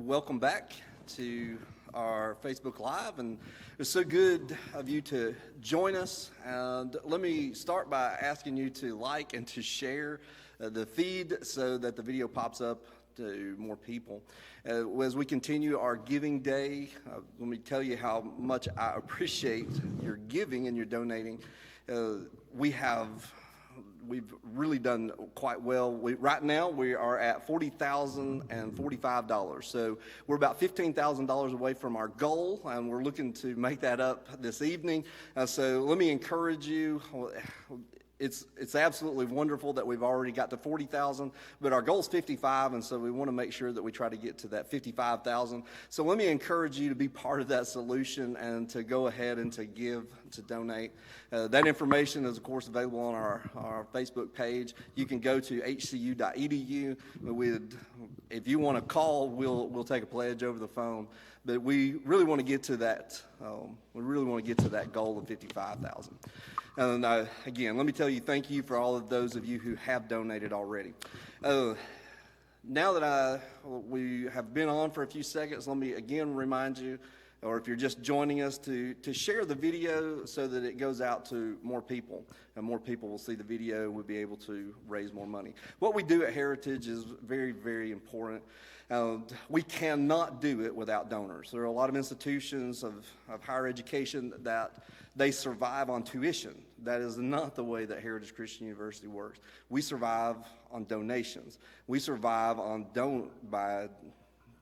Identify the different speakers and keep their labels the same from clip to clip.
Speaker 1: Welcome back to our Facebook Live, and it's so good of you to join us. And let me start by asking you to like and to share the feed so that the video pops up to more people. As we continue our giving day, let me tell you how much I appreciate your giving and your donating. We've really done quite well. Right now, we are at $40,045. So we're about $15,000 away from our goal, and we're looking to make that up this evening. So let me encourage you. It's absolutely wonderful that we've already got to 40,000, but our goal is 55, and so we want to make sure that we try to get to that 55,000. So let me encourage you to be part of that solution and to go ahead and to give, to donate. That information is, of course, available on our Facebook page. You can go to hcu.edu. If you want to call, we'll take a pledge over the phone. But we really want to get to that. We really want to get to that goal of 55,000. And again, let me tell you, thank you for all of those of you who have donated already. Now that we have been on for a few seconds, let me again remind you, or if you're just joining us, to share the video so that it goes out to more people, and more people will see the video and we'll be able to raise more money. What we do at Heritage is very, very important. We cannot do it without donors. There are a lot of institutions of higher education that they survive on tuition. That is not the way that Heritage Christian University works. We survive on donations. We survive on by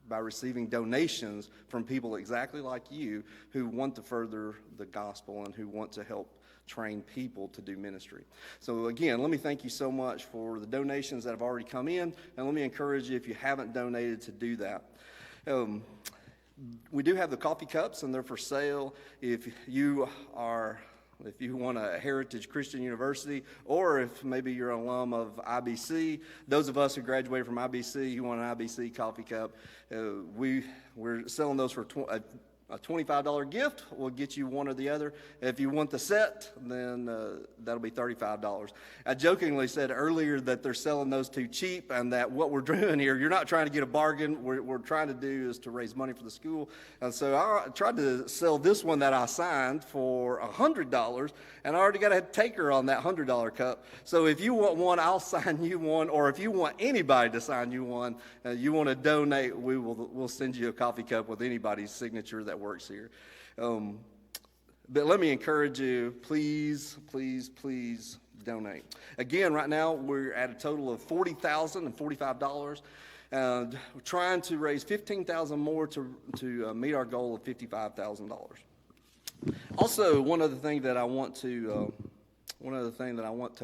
Speaker 1: receiving donations from people exactly like you who want to further the gospel and who want to help train people to do ministry. So again, let me thank you so much for the donations that have already come in, and let me encourage you, if you haven't donated, to do that. We do have the coffee cups, and they're for sale. If you want a Heritage Christian University, or if maybe you're an alum of IBC, those of us who graduated from IBC, you want an IBC coffee cup, we're selling those for a $25 gift. Will get you one or the other. If you want the set, then that'll be $35. I jokingly said earlier that they're selling those too cheap, and that what we're doing here, you're not trying to get a bargain. We're trying to do is to raise money for the school. And so I tried to sell this one that I signed for $100, and I already got a taker on that $100 cup. So if you want one, I'll sign you one, or if you want anybody to sign you one, you want to donate, we'll send you a coffee cup with anybody's signature that works here. But let me encourage you, please donate. Again, right now we're at a total of $40,045, and we're trying to raise $15,000 more to meet our goal of $55,000. Also, one other thing that I want to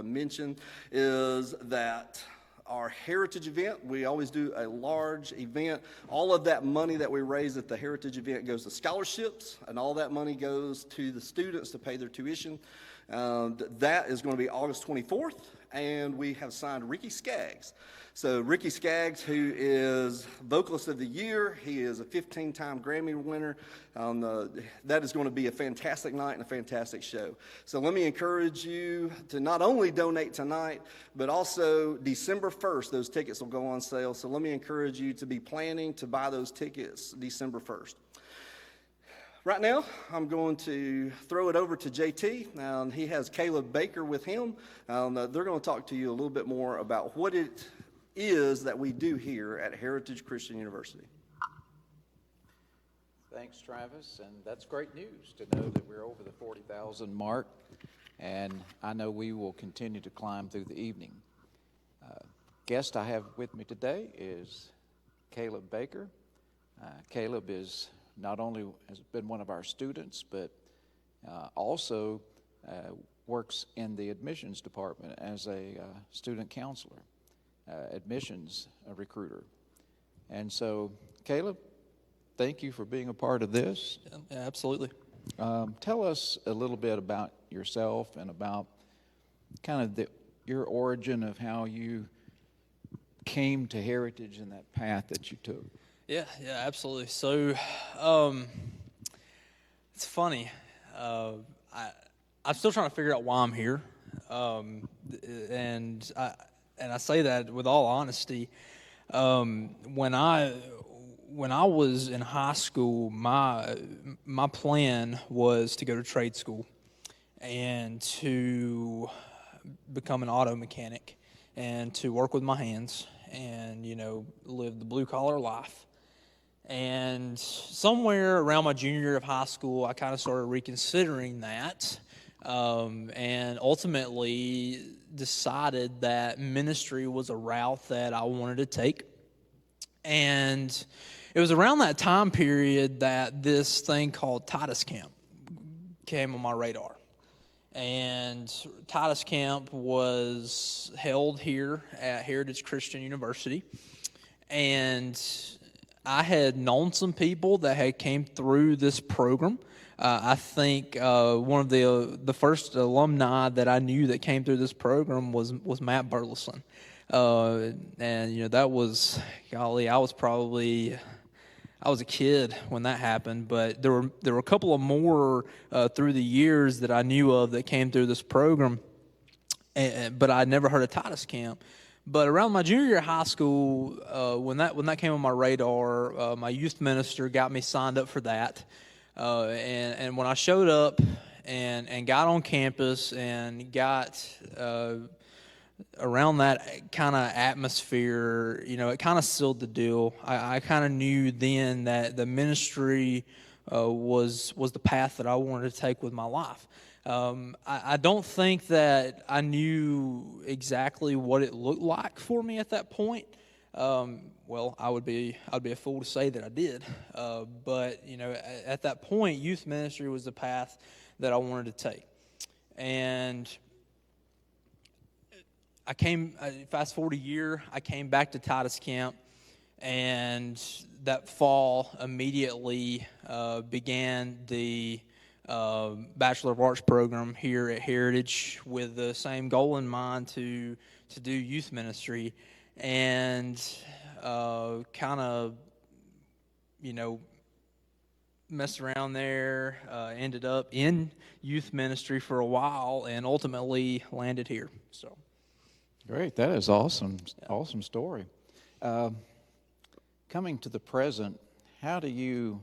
Speaker 1: mention is that our Heritage event, we always do a large event. All of that money that we raise at the Heritage event goes to scholarships, and all that money goes to the students to pay their tuition. That is going to be August 24th, and we have signed Ricky Skaggs. So Ricky Skaggs, who is Vocalist of the Year, he is a 15-time Grammy winner. That is going to be a fantastic night and a fantastic show. So let me encourage you to not only donate tonight, but also December 1st, those tickets will go on sale. So let me encourage you to be planning to buy those tickets December 1st. Right now, I'm going to throw it over to JT, and he has Caleb Baker with him. They're going to talk to you a little bit more about what it is that we do here at Heritage Christian University.
Speaker 2: Thanks, Travis, and that's great news to know that we're over the 40,000 mark, and I know we will continue to climb through the evening. Guest I have with me today is Caleb Baker. Caleb is not only has been one of our students, but also works in the admissions department as a student counselor, admissions recruiter. And so, Caleb, thank you for being a part of this.
Speaker 3: Yeah, absolutely.
Speaker 2: Tell us a little bit about yourself and about kind of your origin of how you came to Heritage and that path that you took.
Speaker 3: Yeah, absolutely. So, it's funny. I'm still trying to figure out why I'm here, and I say that with all honesty. When I when I was in high school, my plan was to go to trade school and to become an auto mechanic and to work with my hands and, live the blue collar life. And somewhere around my junior year of high school, I kind of started reconsidering that, and ultimately decided that ministry was a route that I wanted to take. And it was around that time period that this thing called Titus Camp came on my radar. And Titus Camp was held here at Heritage Christian University. And I had known some people that had came through this program. I think one of the first alumni that I knew that came through this program was Matt Burleson. And that was, golly, I was a kid when that happened, but there were a couple of more through the years that I knew of that came through this program, but I'd never heard of Titus Camp. But around my junior year of high school, when that came on my radar, my youth minister got me signed up for that. And when I showed up and got on campus and got around that kind of atmosphere, it kind of sealed the deal. I kind of knew then that the ministry was the path that I wanted to take with my life. I don't think that I knew exactly what it looked like for me at that point. Well, I'd be a fool to say that I did. But at that point, youth ministry was the path that I wanted to take. And fast forward a year, I came back to Titus Camp, and that fall immediately began the Bachelor of Arts program here at Heritage with the same goal in mind to do youth ministry, and kind of, messed around there, ended up in youth ministry for a while, and ultimately landed here. So.
Speaker 2: Great, that is awesome. Awesome story. Coming to the present, how do you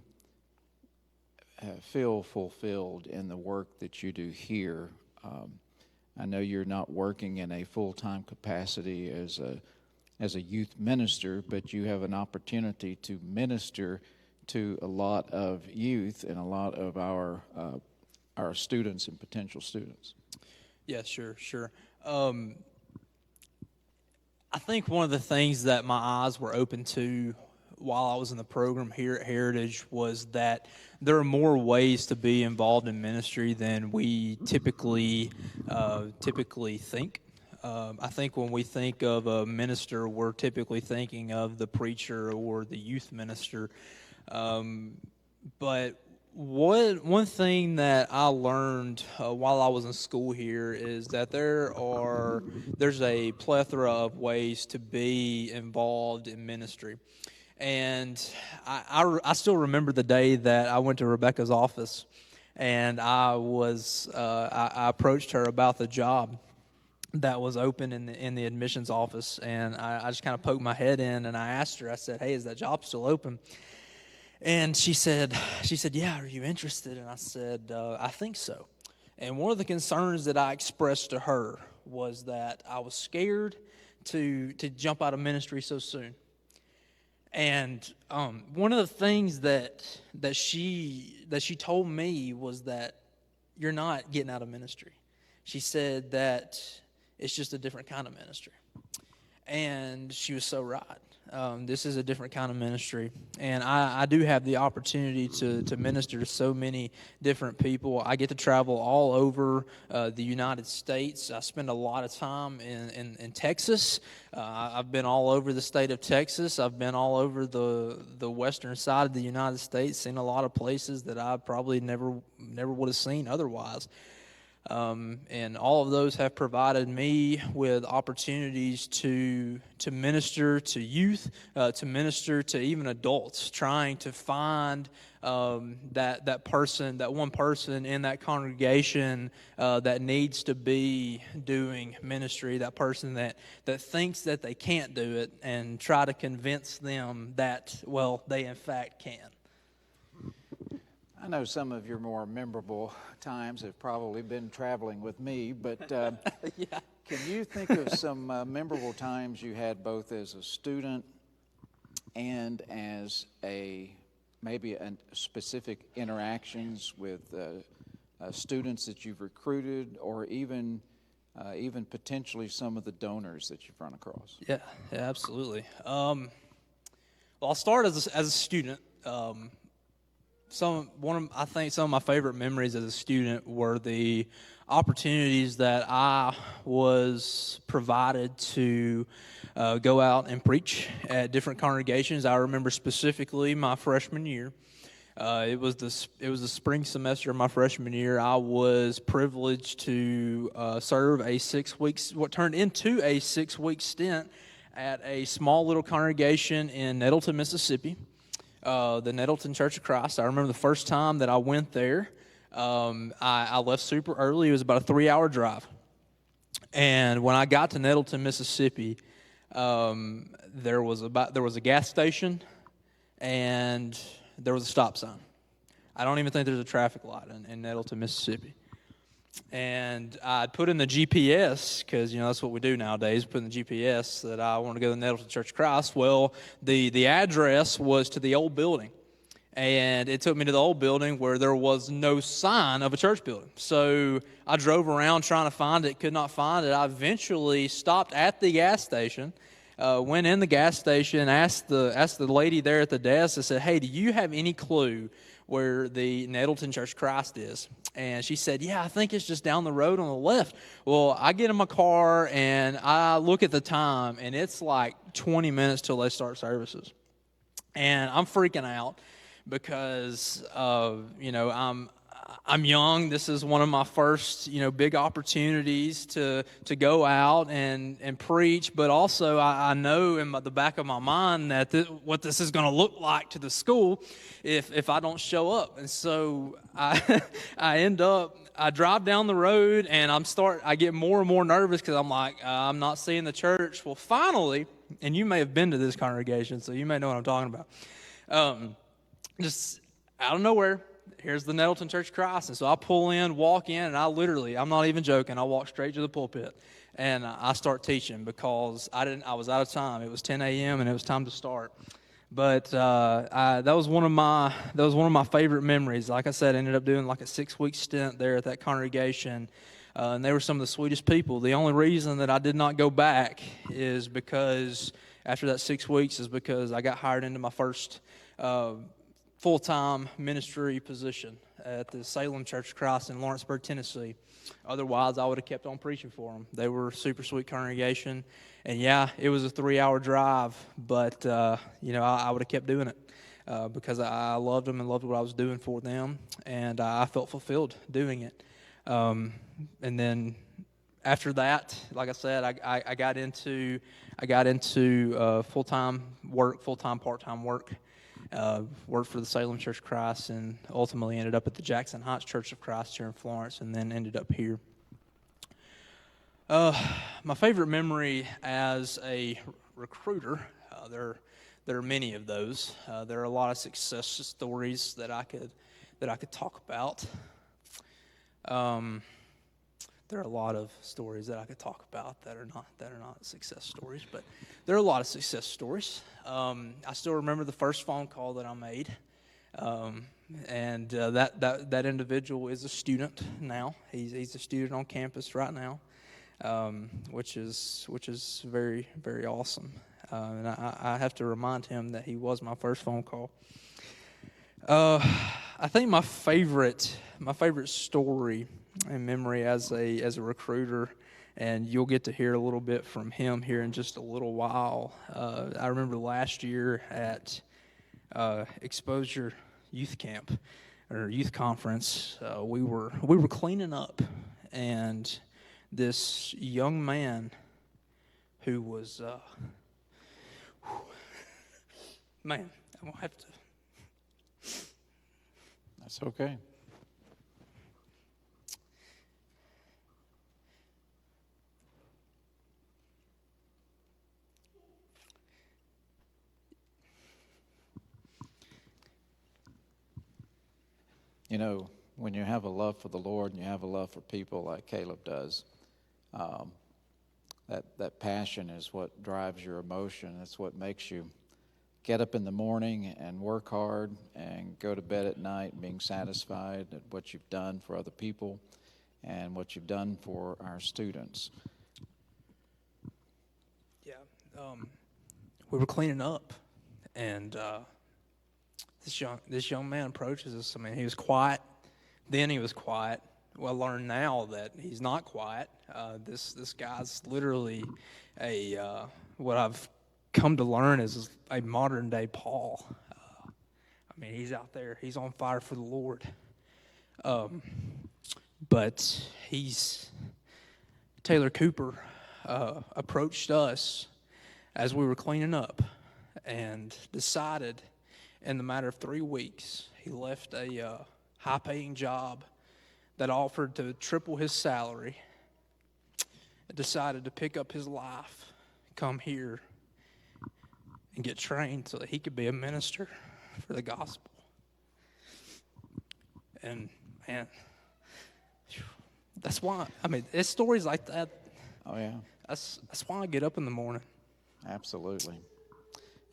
Speaker 2: feel fulfilled in the work that you do here? I know you're not working in a full-time capacity as a youth minister, but you have an opportunity to minister to a lot of youth and a lot of our students and potential students.
Speaker 3: Yeah, sure. I think one of the things that my eyes were open to while I was in the program here at Heritage was that there are more ways to be involved in ministry than we typically think. I think when we think of a minister, we're typically thinking of the preacher or the youth minister. But one thing that I learned while I was in school here is that there's a plethora of ways to be involved in ministry. And I still remember the day that I went to Rebecca's office, and I approached her about the job that was open in the admissions office, and I just kind of poked my head in, and I asked her, I said, "Hey, is that job still open?" And she said, "Yeah, are you interested?" And I said, "I think so." And one of the concerns that I expressed to her was that I was scared to jump out of ministry so soon. And one of the things that she told me was that you're not getting out of ministry. She said that it's just a different kind of ministry. And she was so right. This is a different kind of ministry. And I do have the opportunity to minister to so many different people. I get to travel all over the United States. I spend a lot of time in Texas. I've been all over the state of Texas. I've been all over the western side of the United States, seen a lot of places that I probably never would have seen otherwise. And all of those have provided me with opportunities to minister to youth, to minister to even adults, trying to find that one person in that congregation that needs to be doing ministry, that person that thinks that they can't do it, and try to convince them that, well, they in fact can.
Speaker 2: I know some of your more memorable times have probably been traveling with me, but
Speaker 3: Yeah.
Speaker 2: can you think of some memorable times you had both as a student and as maybe a specific interactions with students that you've recruited, or even potentially some of the donors that you've run across?
Speaker 3: Yeah, absolutely. Well, I'll start as a student. I think some of my favorite memories as a student were the opportunities that I was provided to go out and preach at different congregations. I remember specifically my freshman year. It was the spring semester of my freshman year. I was privileged to serve what turned into a 6-week stint at a small little congregation in Nettleton, Mississippi. The Nettleton Church of Christ. I remember the first time that I went there. I left super early. It was about a 3-hour drive. And when I got to Nettleton, Mississippi, there was a gas station and there was a stop sign. I don't even think there's a traffic light in Nettleton, Mississippi. And I put in the GPS, because that's what we do nowadays, put in the GPS that I want to go to the Nettleton Church of Christ. Well, the address was to the old building, and it took me to the old building where there was no sign of a church building. So I drove around trying to find it, could not find it. I eventually stopped at the gas station, went in the gas station, asked the lady there at the desk. I said, "Hey, do you have any clue where the Nettleton Church of Christ is?" And she said, "Yeah, I think it's just down the road on the left." Well, I get in my car and I look at the time, and it's like 20 minutes till they start services. And I'm freaking out because, I'm young. This is one of my first, big opportunities to go out and preach. But also, I know in the back of my mind that what this is going to look like to the school if I don't show up. And so I I drive down the road and I get more and more nervous because I'm like, I'm not seeing the church. Well, finally, and you may have been to this congregation, so you may know what I'm talking about. Just out of nowhere, here's the Nettleton Church of Christ. And so I pull in, walk in, and I'm not even joking, I walk straight to the pulpit. And I start teaching because I was out of time. It was 10 a.m. and it was time to start. But that was one of my favorite memories. Like I said, I ended up doing like a 6-week stint there at that congregation. And they were some of the sweetest people. The only reason that I did not go back is because after that 6 weeks is because I got hired into my first full-time ministry position at the Salem Church of Christ in Lawrenceburg, Tennessee. Otherwise, I would have kept on preaching for them. They were a super sweet congregation. And yeah, it was a 3-hour drive, but I would have kept doing it because I loved them and loved what I was doing for them, and I felt fulfilled doing it. And then after that, like I said, I got into full-time work, full-time, part-time work. Worked for the Salem Church of Christ and ultimately ended up at the Jackson Heights Church of Christ here in Florence, and then ended up here. My favorite memory as a recruiter, there are many of those. There are a lot of success stories that I could talk about. There are a lot of stories that I could talk about that are not success stories, but there are a lot of success stories. I still remember the first phone call that I made, and that individual is a student now. He's a student on campus right now, which is very, very awesome. And I have to remind him that he was my first phone call. I think my favorite story and memory as a recruiter, and you'll get to hear a little bit from him here in just a little while. I remember last year at Exposure Youth Camp or Youth Conference, we were cleaning up, and this young man who was, man, I won't have to.
Speaker 2: That's okay. You know, when you have a love for the Lord and you have a love for people like Caleb does, that passion is what drives your emotion. It's what makes you get up in the morning and work hard and go to bed at night being satisfied at what you've done for other people and what you've done for our students.
Speaker 3: Yeah, we were cleaning up, and this young man approaches us. I mean, he was quiet. Then he was quiet. Well, I learned now that he's not quiet. This guy's literally what I've come to learn is a modern day Paul. I mean, he's out there. He's on fire for the Lord. But Taylor Cooper approached us as we were cleaning up and decided in the matter of 3 weeks, he left a high-paying job that offered to triple his salary, decided to pick up his life, come here, and get trained so that he could be a minister for the gospel. And, man, that's why, I mean, it's stories like that.
Speaker 2: Oh, yeah.
Speaker 3: That's why I get up in the morning.
Speaker 2: Absolutely.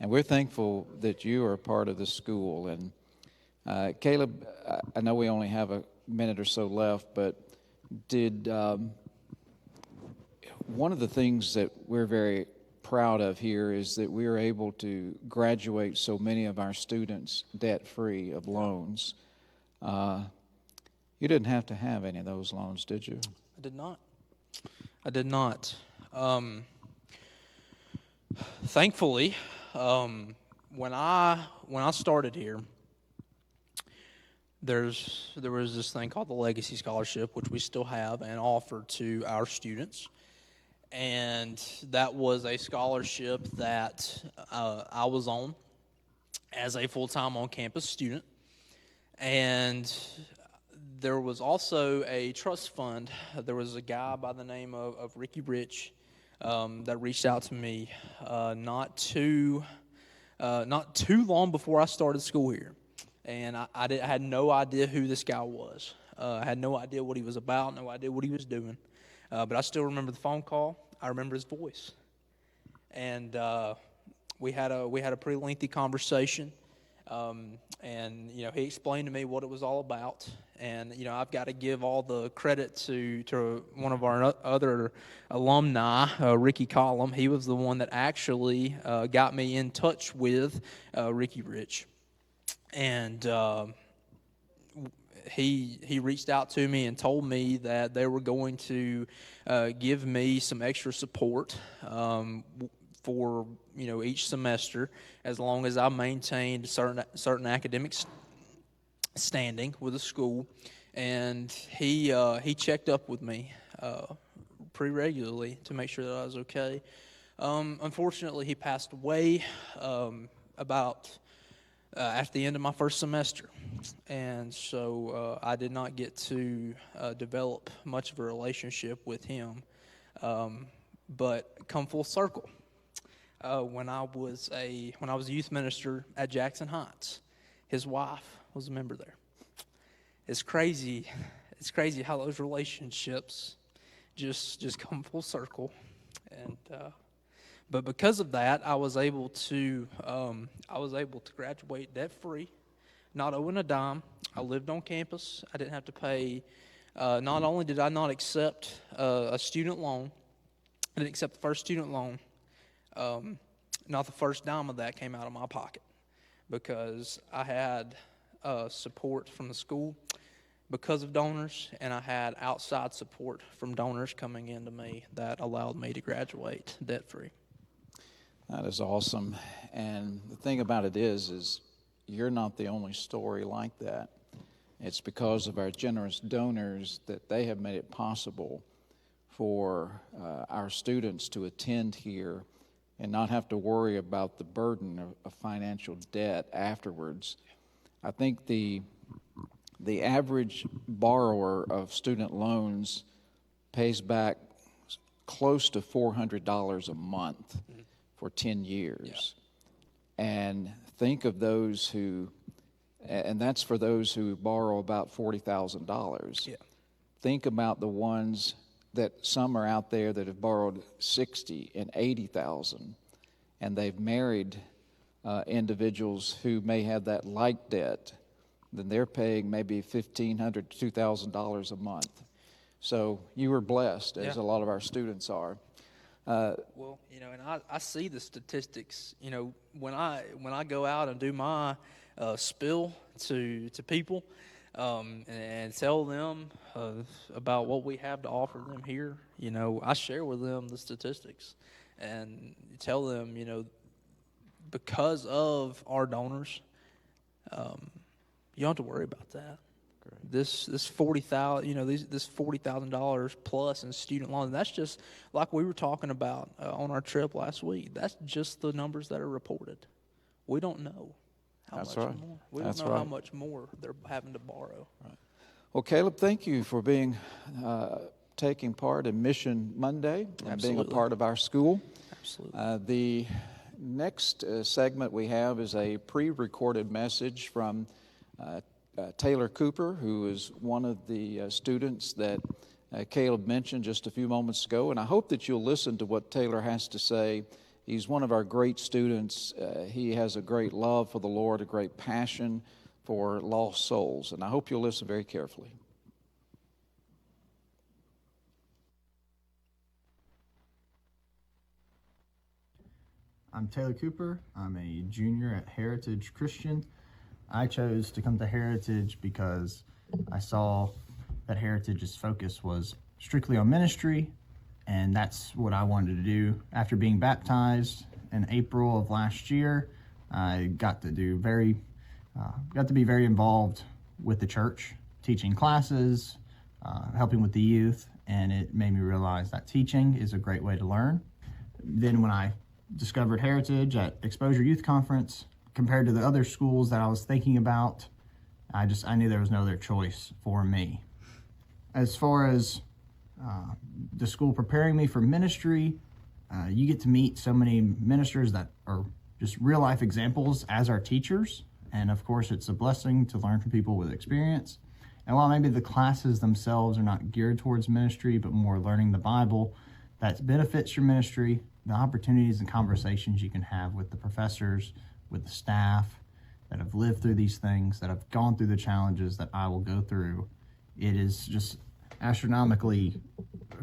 Speaker 2: And we're thankful that you are a part of the school. And Caleb, I know we only have a minute or so left, but did one of the things that we're very proud of here is that we are able to graduate so many of our students debt-free of loans. You didn't have to have any of those loans, did you?
Speaker 3: I did not. Thankfully, when I started here, there was this thing called the Legacy Scholarship, which we still have and offer to our students. And that was a scholarship that I was on as a full-time on-campus student. And there was also a trust fund. There was a guy by the name of Ricky Rich that reached out to me not too long before I started school here. And I had no idea who this guy was. I had no idea what he was about, no idea what he was doing. But I still remember the phone call. I remember his voice. And we had a pretty lengthy conversation. And, you know, he explained to me what it was all about. And, you know, I've got to give all the credit to one of our other alumni, Ricky Collum. He was the one that actually got me in touch with Ricky Rich. And he reached out to me and told me that they were going to give me some extra support for, you know, each semester as long as I maintained certain academic standing with the school. And he checked up with me pretty regularly to make sure that I was okay. Unfortunately, he passed away about after the end of my first semester, and so I did not get to develop much of a relationship with him. But come full circle, when I was a youth minister at Jackson Heights, his wife was a member there. It's crazy how those relationships just come full circle, and but because of that, I was able to graduate debt free, not owing a dime. I lived on campus. I didn't have to pay. Not only did I not accept a student loan, I didn't accept the first student loan. Not the first dime of that came out of my pocket, because I had support from the school because of donors, and I had outside support from donors coming into me that allowed me to graduate debt free.
Speaker 2: That is awesome. And the thing about it is you're not the only story like that. It's because of our generous donors that they have made it possible for our students to attend here and not have to worry about the burden of financial debt afterwards. I think the average borrower of student loans pays back close to $400 a month for 10 years. Yeah. And think of those who, and that's for those who borrow about $40,000. Yeah. Think about the ones that some are out there that have borrowed $60,000 and $80,000, and they've married individuals who may have that like debt. Then they're paying maybe $1,500 to $2,000 a month. So you were blessed, as a lot of our students are.
Speaker 3: Well, and I see the statistics. When I go out and do my spill to people and tell them about what we have to offer them here, I share with them the statistics and tell them, because of our donors, you don't have to worry about that. Great. This $40,000, this $40,000 plus in student loans. That's just like we were talking about on our trip last week. That's just the numbers that are reported. We don't know how much more. We don't know how much more they're having to borrow.
Speaker 2: Right. Well, Caleb, thank you for taking part in Mission Monday and being a part of our school.
Speaker 3: Absolutely.
Speaker 2: The next segment we have is a pre-recorded message from Taylor Cooper, who is one of the students that Caleb mentioned just a few moments ago. And I hope that you'll listen to what Taylor has to say. He's one of our great students. He has a great love for the Lord, a great passion for lost souls. And I hope you'll listen very carefully.
Speaker 4: I'm Taylor Cooper. I'm a junior at Heritage Christian. I chose to come to Heritage because I saw that Heritage's focus was strictly on ministry, and that's what I wanted to do. After being baptized in April of last year, I got to be very involved with the church, teaching classes, helping with the youth, and it made me realize that teaching is a great way to learn. Then when I discovered Heritage at Exposure Youth Conference, compared to the other schools that I was thinking about, I knew there was no other choice for me. As far as the school preparing me for ministry, you get to meet so many ministers that are just real life examples as our teachers. And of course, it's a blessing to learn from people with experience. And while maybe the classes themselves are not geared towards ministry, but more learning the Bible, that benefits your ministry, the opportunities and conversations you can have with the professors, with the staff that have lived through these things, that have gone through the challenges that I will go through. It is just astronomically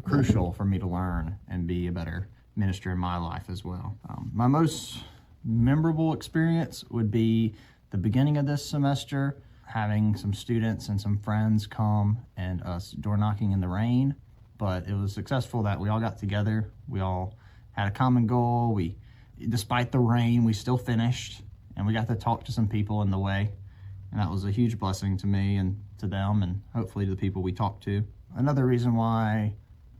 Speaker 4: crucial for me to learn and be a better minister in my life as well. My most memorable experience would be the beginning of this semester, having some students and some friends come and us door knocking in the rain. But it was successful that we all got together. We all had a common goal. Despite the rain, we still finished, and we got to talk to some people in the way. And that was a huge blessing to me and to them, and hopefully to the people we talked to. Another reason why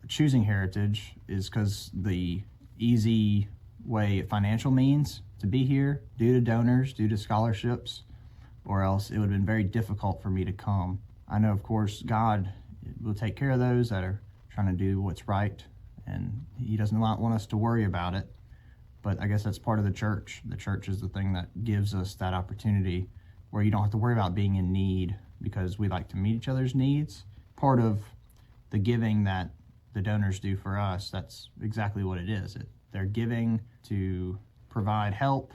Speaker 4: choosing Heritage is because the easy way financial means to be here, due to donors, due to scholarships, or else it would have been very difficult for me to come. I know, of course, God will take care of those that are trying to do what's right, and He doesn't want us to worry about it. But I guess that's part of the church. The church is the thing that gives us that opportunity where you don't have to worry about being in need, because we like to meet each other's needs. Part of the giving that the donors do for us, that's exactly what it is. They're giving to provide help,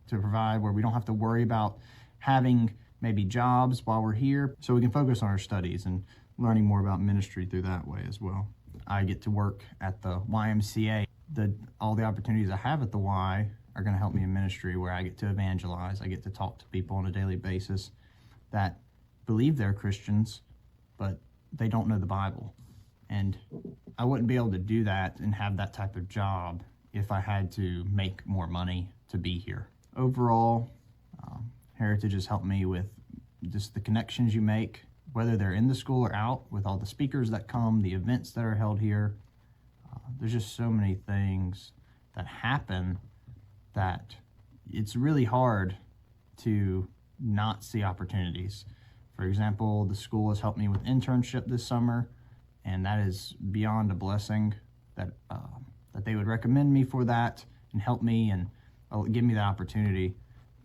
Speaker 4: to provide where we don't have to worry about having maybe jobs while we're here, so we can focus on our studies and learning more about ministry through that way as well. I get to work at the YMCA. All the opportunities I have at the Y are going to help me in ministry, where I get to evangelize. I get to talk to people on a daily basis that believe they're Christians, but they don't know the Bible. And I wouldn't be able to do that and have that type of job if I had to make more money to be here. Overall, Heritage has helped me with just the connections you make whether they're in the school or out, with all the speakers that come, the events that are held here. There's just so many things that happen that it's really hard to not see opportunities. For example, the school has helped me with internship this summer, and that is beyond a blessing that they would recommend me for that and help me and give me that opportunity.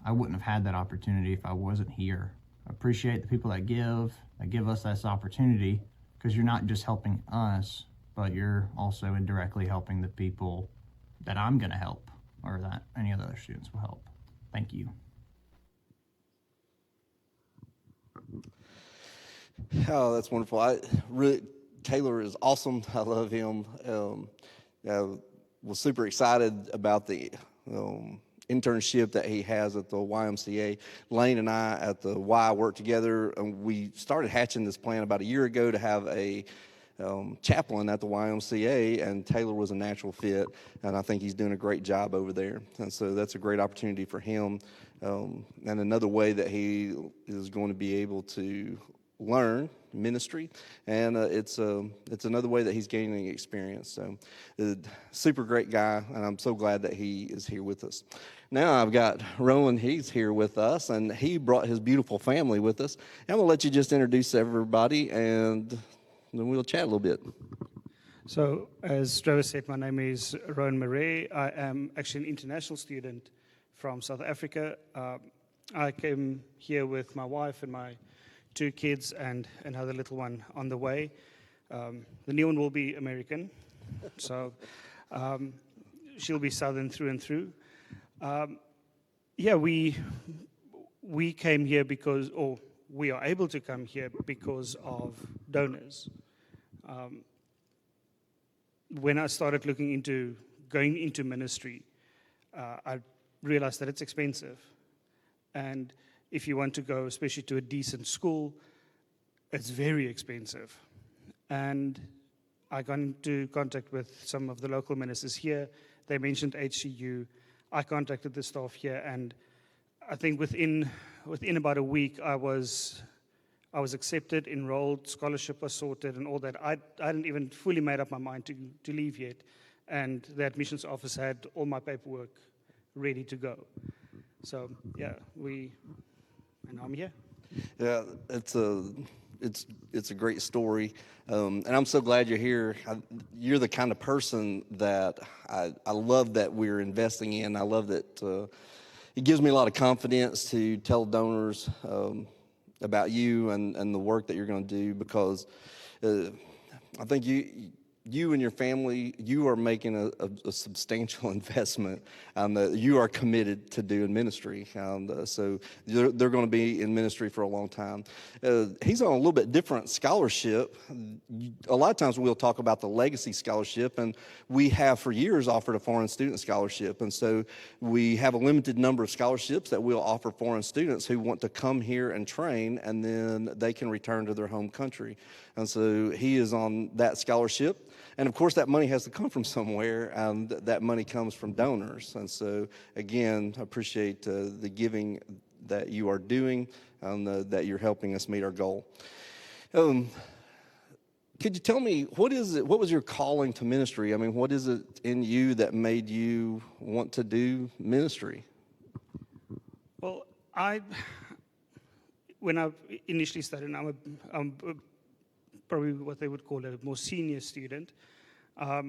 Speaker 4: I wouldn't have had that opportunity if I wasn't here. I appreciate the people that give us this opportunity, because you're not just helping us, but you're also indirectly helping the people that I'm going to help, or that any of the other students will help. Thank you.
Speaker 1: Oh, that's wonderful. Taylor is awesome. I love him. I was super excited about the internship that he has at the YMCA. Lane and I at the Y work together, and we started hatching this plan about a year ago to have a chaplain at the YMCA, and Taylor was a natural fit, and I think he's doing a great job over there. And so that's a great opportunity for him, and another way that he is going to be able to learn ministry, and it's another way that he's gaining experience. So super great guy, and I'm so glad that he is here with us. Now I've got Rowan. He's here with us, and he brought his beautiful family with us. I'm going to let you just introduce everybody, and then we'll chat a little bit.
Speaker 5: So, as Trevor said, my name is Rowan Murray. I am actually an international student from South Africa. I came here with my wife and my 2 kids and another little one on the way. The new one will be American, so she'll be Southern through and through. We came here because, or we are able to come here because of donors. When I started looking into going into ministry, I realized that it's expensive. And if you want to go, especially to a decent school, it's very expensive. And I got into contact with some of the local ministers here. They mentioned HCU. I contacted the staff here, and I think within about a week, I was accepted, enrolled, scholarship was sorted, and all that. I hadn't even fully made up my mind to leave yet, and the admissions office had all my paperwork ready to go. So yeah, and I'm here.
Speaker 1: Yeah, it's a great story, and I'm so glad you're here. You're the kind of person that I love that we're investing in. I love that it gives me a lot of confidence to tell donors about you and the work that you're going to do, because I think you and your family, you are making a substantial investment, that you are committed to doing ministry. So they're going to be in ministry for a long time. He's on a little bit different scholarship. A lot of times we'll talk about the legacy scholarship, and we have for years offered a foreign student scholarship. And so we have a limited number of scholarships that we'll offer foreign students who want to come here and train, and then they can return to their home country. And so he is on that scholarship. And of course, that money has to come from somewhere, and that money comes from donors. And so, again, I appreciate the giving that you are doing, and that you're helping us meet our goal. Could you tell me, what was your calling to ministry? I mean, what is it in you that made you want to do ministry?
Speaker 5: Well, when I initially started, I'm probably what they would call a more senior student. I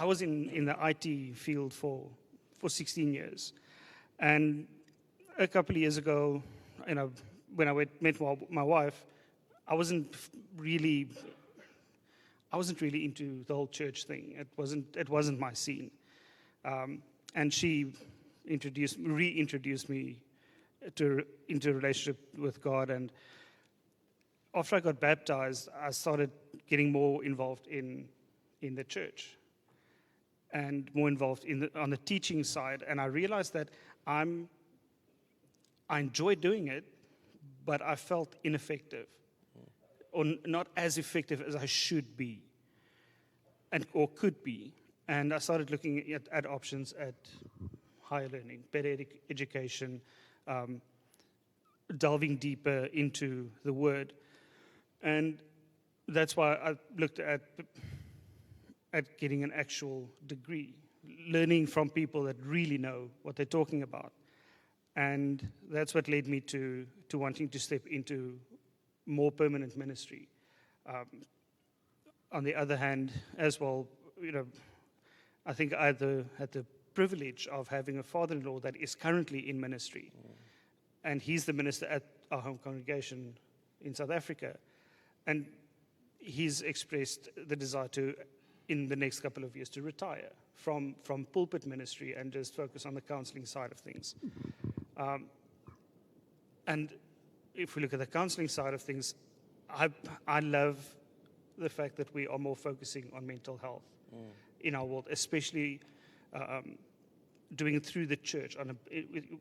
Speaker 5: was in the IT field for 16 years, and a couple of years ago, when I met my wife, I wasn't really into the whole church thing. It wasn't my scene, and she reintroduced me into a relationship with God. And after I got baptized, I started getting more involved in the church and more involved on the teaching side. And I realized that I enjoyed doing it, but I felt ineffective, or not as effective as I should be, or could be. And I started looking at options at higher learning, better education, delving deeper into the Word. And that's why I looked at getting an actual degree, learning from people that really know what they're talking about. And that's what led me to wanting to step into more permanent ministry. On the other hand, as well, I think I had the privilege of having a father-in-law that is currently in ministry. And he's the minister at our home congregation in South Africa. And he's expressed the desire to, in the next couple of years, to retire from pulpit ministry and just focus on the counseling side of things. And if we look at the counseling side of things, I love the fact that we are more focusing on mental health in our world, especially doing it through the church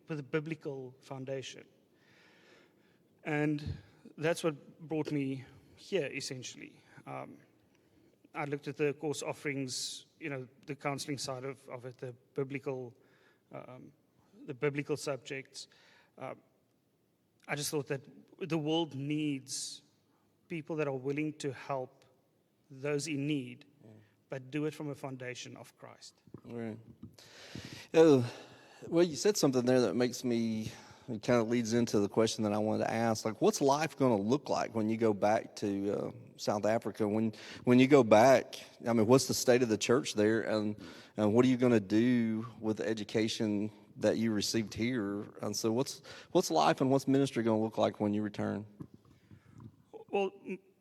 Speaker 5: with a biblical foundation. And that's what brought me here, essentially. I looked at the course offerings, the counseling side of it, the biblical subjects. I just thought that the world needs people that are willing to help those in need, but do it from a foundation of Christ.
Speaker 1: Right. Well, you said something there that makes me, it kind of leads into the question that I wanted to ask. Like, what's life going to look like when you go back to South Africa? When you go back, I mean, what's the state of the church there? And what are you going to do with the education that you received here? And so what's life and what's ministry going to look like when you return?
Speaker 5: Well,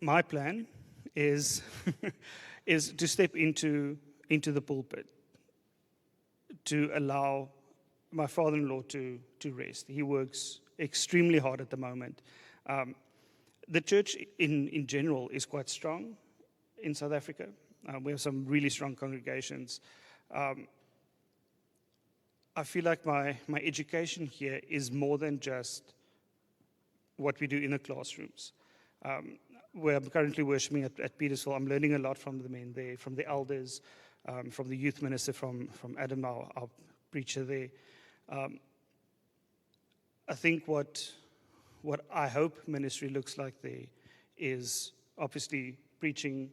Speaker 5: my plan is is to step into the pulpit, to allow my father-in-law to rest. He works extremely hard at the moment. The church in general is quite strong in South Africa. We have some really strong congregations. I feel like my education here is more than just what we do in the classrooms. Where I'm currently worshiping at Petersville, I'm learning a lot from the men there, from the elders, from the youth minister, from Adam, our preacher there. I think what I hope ministry looks like there is obviously preaching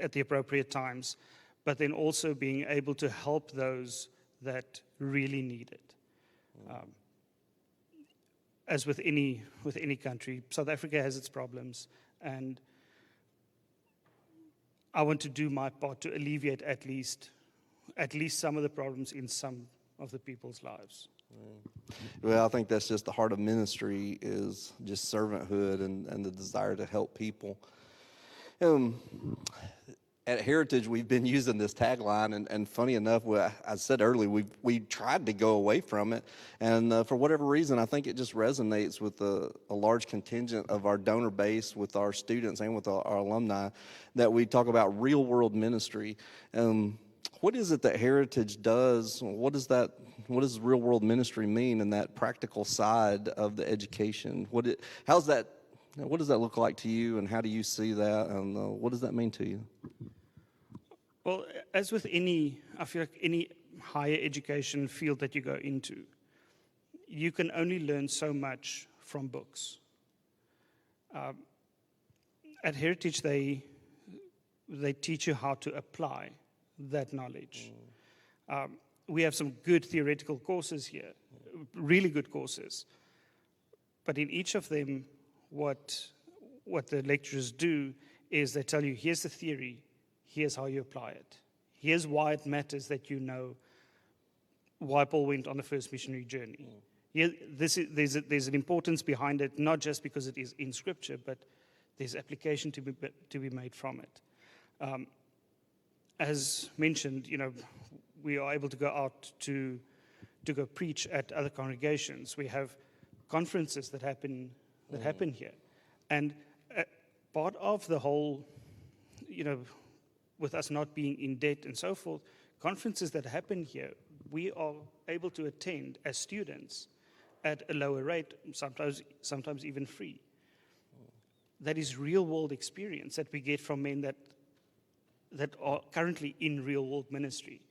Speaker 5: at the appropriate times, but then also being able to help those that really need it. As with any country, South Africa has its problems, and I want to do my part to alleviate at least some of the problems in some of the people's lives.
Speaker 1: Well, I think that's just the heart of ministry, is just servanthood and the desire to help people. At Heritage, we've been using this tagline, and funny enough, I said earlier, we tried to go away from it, and for whatever reason, I think it just resonates with a large contingent of our donor base, with our students and with our alumni, that we talk about real-world ministry. What is it that Heritage does? What does real-world ministry mean in that practical side of the education? What does that look like to you, and how do you see that, and what does that mean to you?
Speaker 5: Well, as with I feel like any higher education field that you go into, you can only learn so much from books. At Heritage, they teach you how to apply that knowledge. We have some good theoretical courses here, really good courses. But in each of them, what the lecturers do is they tell you, here's the theory, here's how you apply it. Here's why it matters that you know why Paul went on the first missionary journey. Here, there's an importance behind it, not just because it is in Scripture, but there's application to be made from it. As mentioned, we are able to go out to go preach at other congregations. We have conferences that happen here, and part of the whole, with us not being in debt and so forth, conferences that happen here, we are able to attend as students at a lower rate, sometimes even free. That is real-world experience that we get from men that are currently in real-world ministry.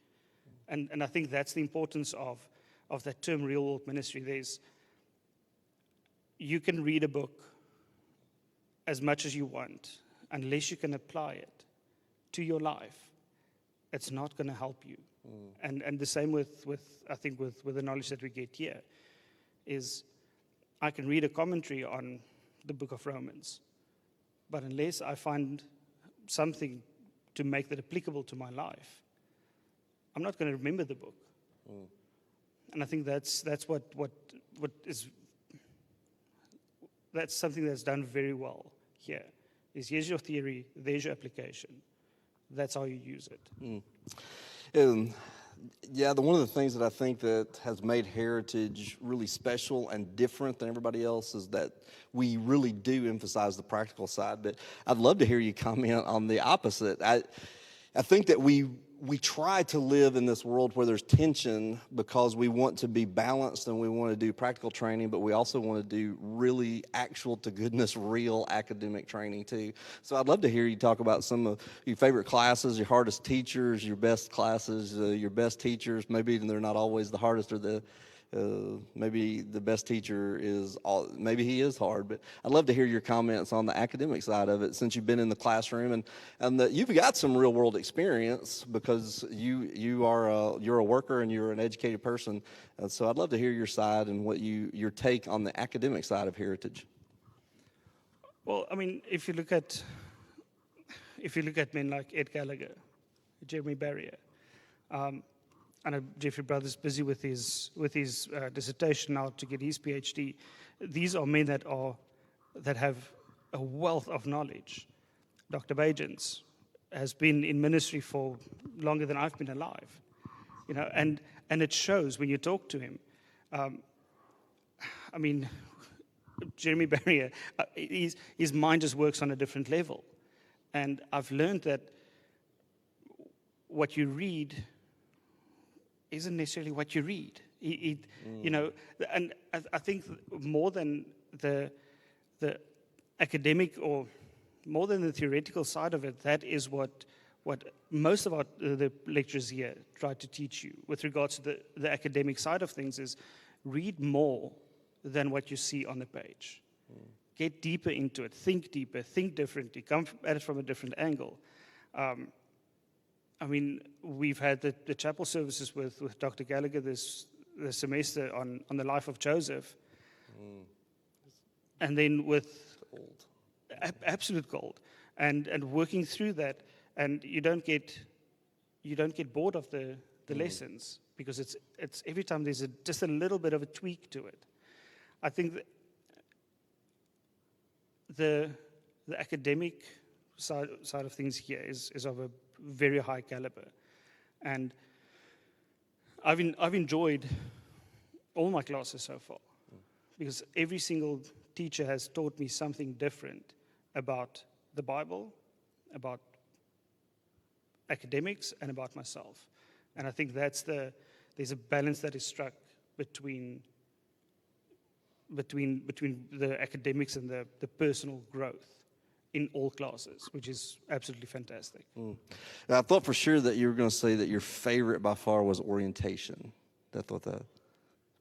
Speaker 5: And I think that's the importance of that term, real-world ministry. you can read a book as much as you want, unless you can apply it to your life, it's not going to help you. And the same with I think with the knowledge that we get here, is I can read a commentary on the book of Romans, but unless I find something to make that applicable to my life, I'm not going to remember the book. And I think that's something that's done very well here. Is here's your theory, there's your application. That's how you use it.
Speaker 1: Yeah, one of the things that I think that has made Heritage really special and different than everybody else is that we really do emphasize the practical side. But I'd love to hear you comment on the opposite. I think that we try to live in this world where there's tension because we want to be balanced and we want to do practical training, but we also want to do really actual to goodness real academic training too. So I'd love to hear you talk about some of your favorite classes, your hardest teachers, your best classes, your best teachers. Maybe they're not always the hardest or maybe the best teacher maybe he is hard, but I'd love to hear your comments on the academic side of it since you've been in the classroom and that you've got some real world experience because you're a worker and you're an educated person. So I'd love to hear your side and your take on the academic side of Heritage.
Speaker 5: Well, I mean, if you look at men like Ed Gallagher, Jeremy Barrier, I know Jeffrey Brothers busy with his dissertation now to get his PhD. These are men that have a wealth of knowledge. Dr. Bajans has been in ministry for longer than I've been alive, and it shows when you talk to him. I mean, Jeremy Barrier, his mind just works on a different level, and I've learned that what you read isn't necessarily what you read. And I think more than the academic or more than the theoretical side of it, that is what most of the lecturers here try to teach you with regards to the academic side of things is read more than what you see on the page. Get deeper into it, think deeper, think differently, come at it from a different angle. I mean, we've had the chapel services with Dr. Gallagher this semester on the life of Joseph. And then with absolute gold. And working through that, and you don't get bored of the lessons because it's every time there's just a little bit of a tweak to it. I think that the academic side of things here is of a very high caliber, and I've enjoyed all my classes so far because every single teacher has taught me something different about the Bible, about academics, and about myself. And I think there's a balance that is struck between the academics and the personal growth in all classes, which is absolutely fantastic.
Speaker 1: I thought for sure that you were going to say that your favorite by far was orientation. I thought that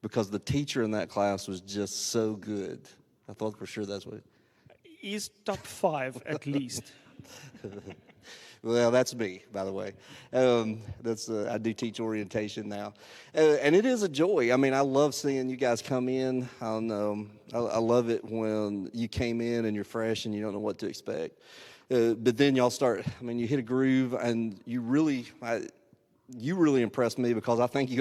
Speaker 1: because the teacher in that class was just so good. I thought for sure that's what.
Speaker 5: He's top 5 at least.
Speaker 1: Well, that's me, by the way. I do teach orientation now, and it is a joy. I mean, I love seeing you guys come in. I love it when you came in and you're fresh and you don't know what to expect. But then y'all start. I mean, you hit a groove, and you really impressed me because I think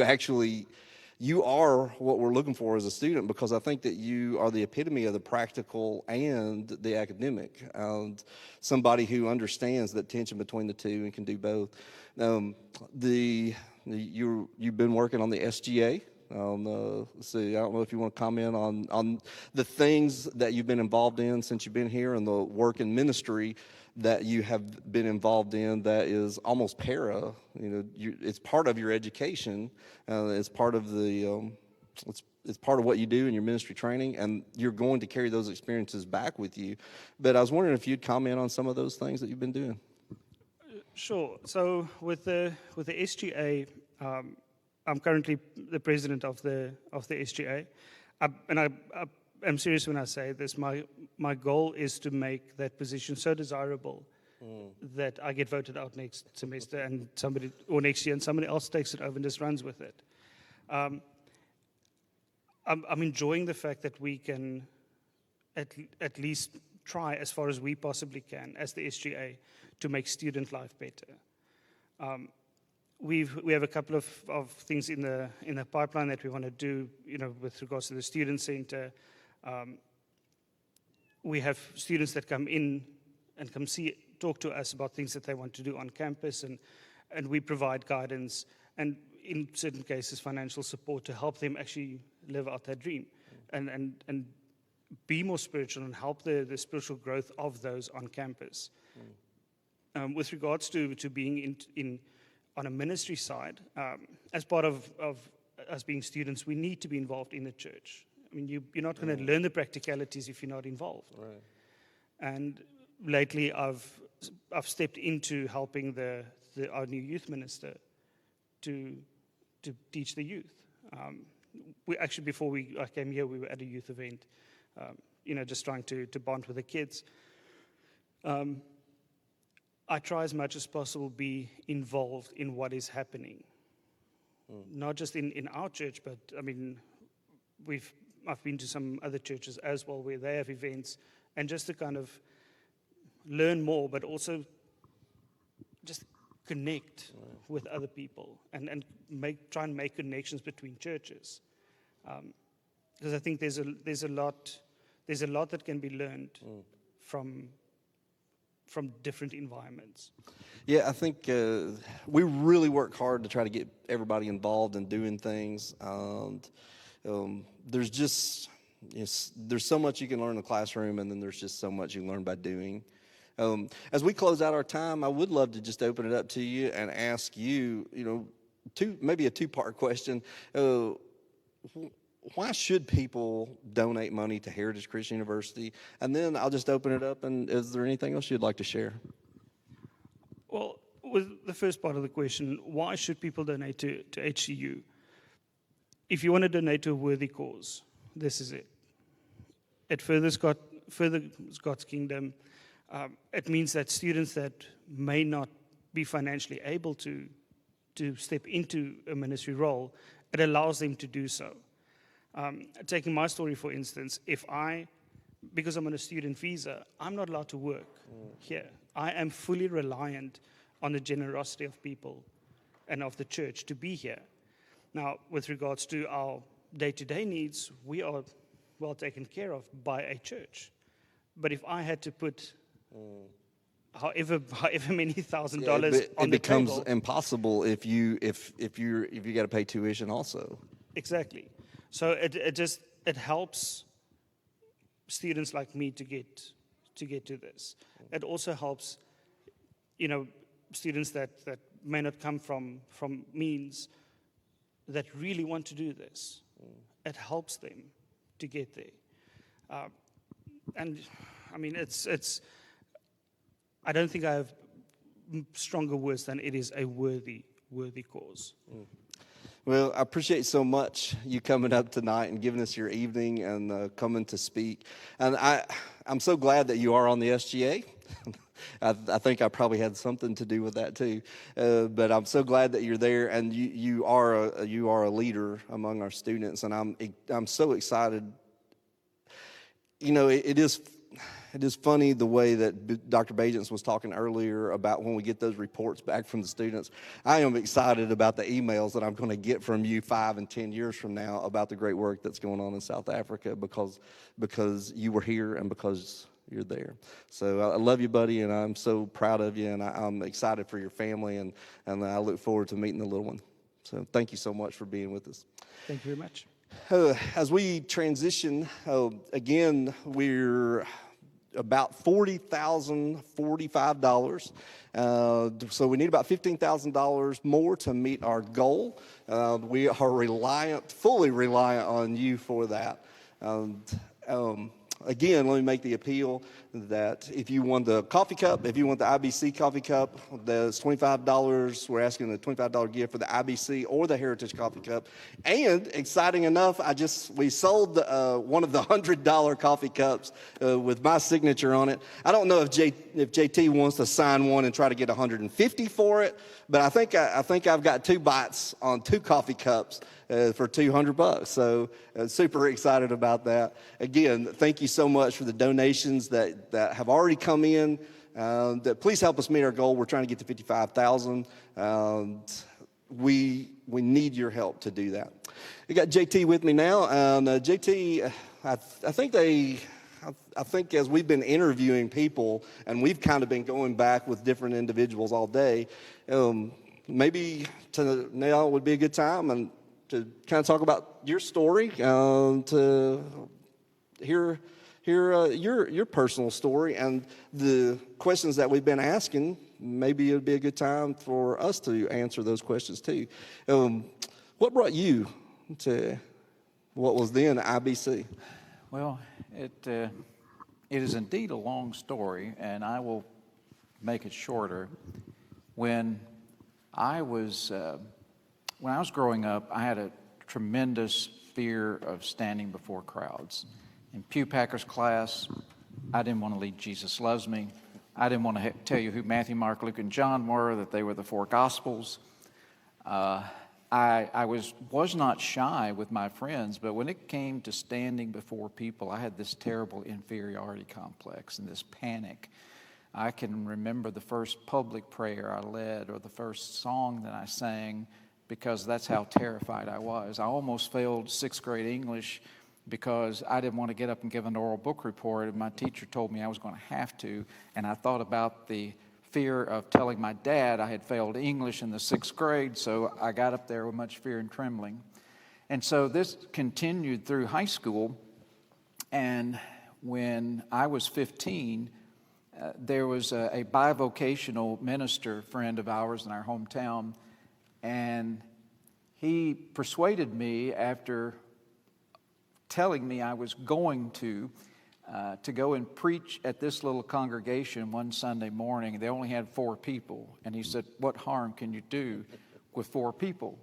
Speaker 1: you are what we're looking for as a student, because I think that you are the epitome of the practical and the academic, and somebody who understands that tension between the two and can do both. You've been working on the SGA. So I don't know if you want to comment on the things that you've been involved in since you've been here and the work in ministry that you have been involved in that is almost para. It's part of your education. It's part of it's part of what you do in your ministry training, and you're going to carry those experiences back with you. But I was wondering if you'd comment on some of those things that you've been doing.
Speaker 5: Sure. So with the SGA, I'm currently the president of the SGA, and I I'm serious when I say this. My goal is to make that position so desirable that I get voted out next semester and next year, and somebody else takes it over and just runs with it. I'm enjoying the fact that we can at least try as far as we possibly can as the SGA to make student life better. We have a couple of things in the pipeline that we want to do, with regards to the student center. We have students that come in and talk to us about things that they want to do on campus, and we provide guidance and, in certain cases, financial support to help them actually live out that dream and be more spiritual and help the spiritual growth of those on campus. With regards to being on a ministry side, as part of us being students, we need to be involved in the church. I mean, you're not going to learn the practicalities if you're not involved.
Speaker 1: Right.
Speaker 5: And lately, I've stepped into helping our new youth minister to teach the youth. We actually, before I came here, we were at a youth event, just trying to bond with the kids. I try as much as possible be involved in what is happening, not just in our church, but I mean, I've been to some other churches as well where they have events, and just to kind of learn more, but also just connect with other people and try and make connections between churches, because I think there's a lot that can be learned from different environments.
Speaker 1: Yeah, I think we really work hard to try to get everybody involved in doing things. There's so much you can learn in the classroom, and then there's just so much you learn by doing. As we close out our time, I would love to just open it up to you and ask you, maybe a two-part question. Why should people donate money to Heritage Christian University? And then I'll just open it up, and is there anything else you'd like to share?
Speaker 5: Well, with the first part of the question, why should people donate to HCU? If you want to donate to a worthy cause, this is it. It furthers God's kingdom. It means that students that may not be financially able to step into a ministry role, it allows them to do so. Taking my story, for instance, because I'm on a student visa, I'm not allowed to work here. I am fully reliant on the generosity of people and of the church to be here. Now, with regards to our day-to-day needs, we are well taken care of by a church. But if I had to put however many $1,000 on the table,
Speaker 1: it becomes impossible if you got to pay tuition also.
Speaker 5: Exactly. So it helps students like me to get to this. It also helps, students that may not come from means that really want to do this. It helps them to get there. And I mean, it's. I don't think I have stronger words than it is a worthy cause.
Speaker 1: Well, I appreciate so much you coming up tonight and giving us your evening and coming to speak. And I'm so glad that you are on the SGA. I think I probably had something to do with that too. But I'm so glad that you're there, and you are a leader among our students, and I'm so excited. It is funny the way that Dr. Bajents was talking earlier about when we get those reports back from the students. I am excited about the emails that I'm going to get from you 5 and 10 years from now about the great work that's going on in South Africa because you were here and because you're there. So I love you, buddy, and I'm so proud of you, and I'm excited for your family, and I look forward to meeting the little one. So thank you so much for being with us.
Speaker 5: Thank you very much.
Speaker 1: As we transition, again, we're about $40,045. So we need about $15,000 more to meet our goal. We are fully reliant on you for that. Again, let me make the appeal that if you want the coffee cup, if you want the IBC coffee cup, that's $25. We're asking a $25 gift for the IBC or the Heritage coffee cup. And exciting enough, we sold one of the $100 coffee cups with my signature on it. I don't know if JT wants to sign one and try to get $150 for it, but I think I've got 2 bites on 2 coffee cups for $200. So super excited about that. Again, thank you so much for the donations that have already come in. Please help us meet our goal. We're trying to get to 55,000. We need your help to do that. We got JT with me now. JT, I think as we've been interviewing people, and we've kind of been going back with different individuals all day, maybe now would be a good time and to kind of talk about your story, to hear your personal story and the questions that we've been asking. Maybe it would be a good time for us to answer those questions too. What brought you to what was then IBC?
Speaker 2: Well, it is indeed a long story, and I will make it shorter. When I was growing up, I had a tremendous fear of standing before crowds. In Pew Packers class, I didn't want to lead Jesus Loves Me. I didn't want to tell you who Matthew, Mark, Luke, and John were, that they were the 4 Gospels. I was not shy with my friends, but when it came to standing before people, I had this terrible inferiority complex and this panic. I can remember the first public prayer I led or the first song that I sang because that's how terrified I was. I almost failed 6th grade English because I didn't want to get up and give an oral book report, and my teacher told me I was going to have to, and I thought about the fear of telling my dad I had failed English in the 6th grade, so I got up there with much fear and trembling. And so this continued through high school, and when I was 15, there was a bivocational minister friend of ours in our hometown, and he persuaded me after telling me I was going to go and preach at this little congregation one Sunday morning. They only had 4 people. And he said, "What harm can you do with 4 people?"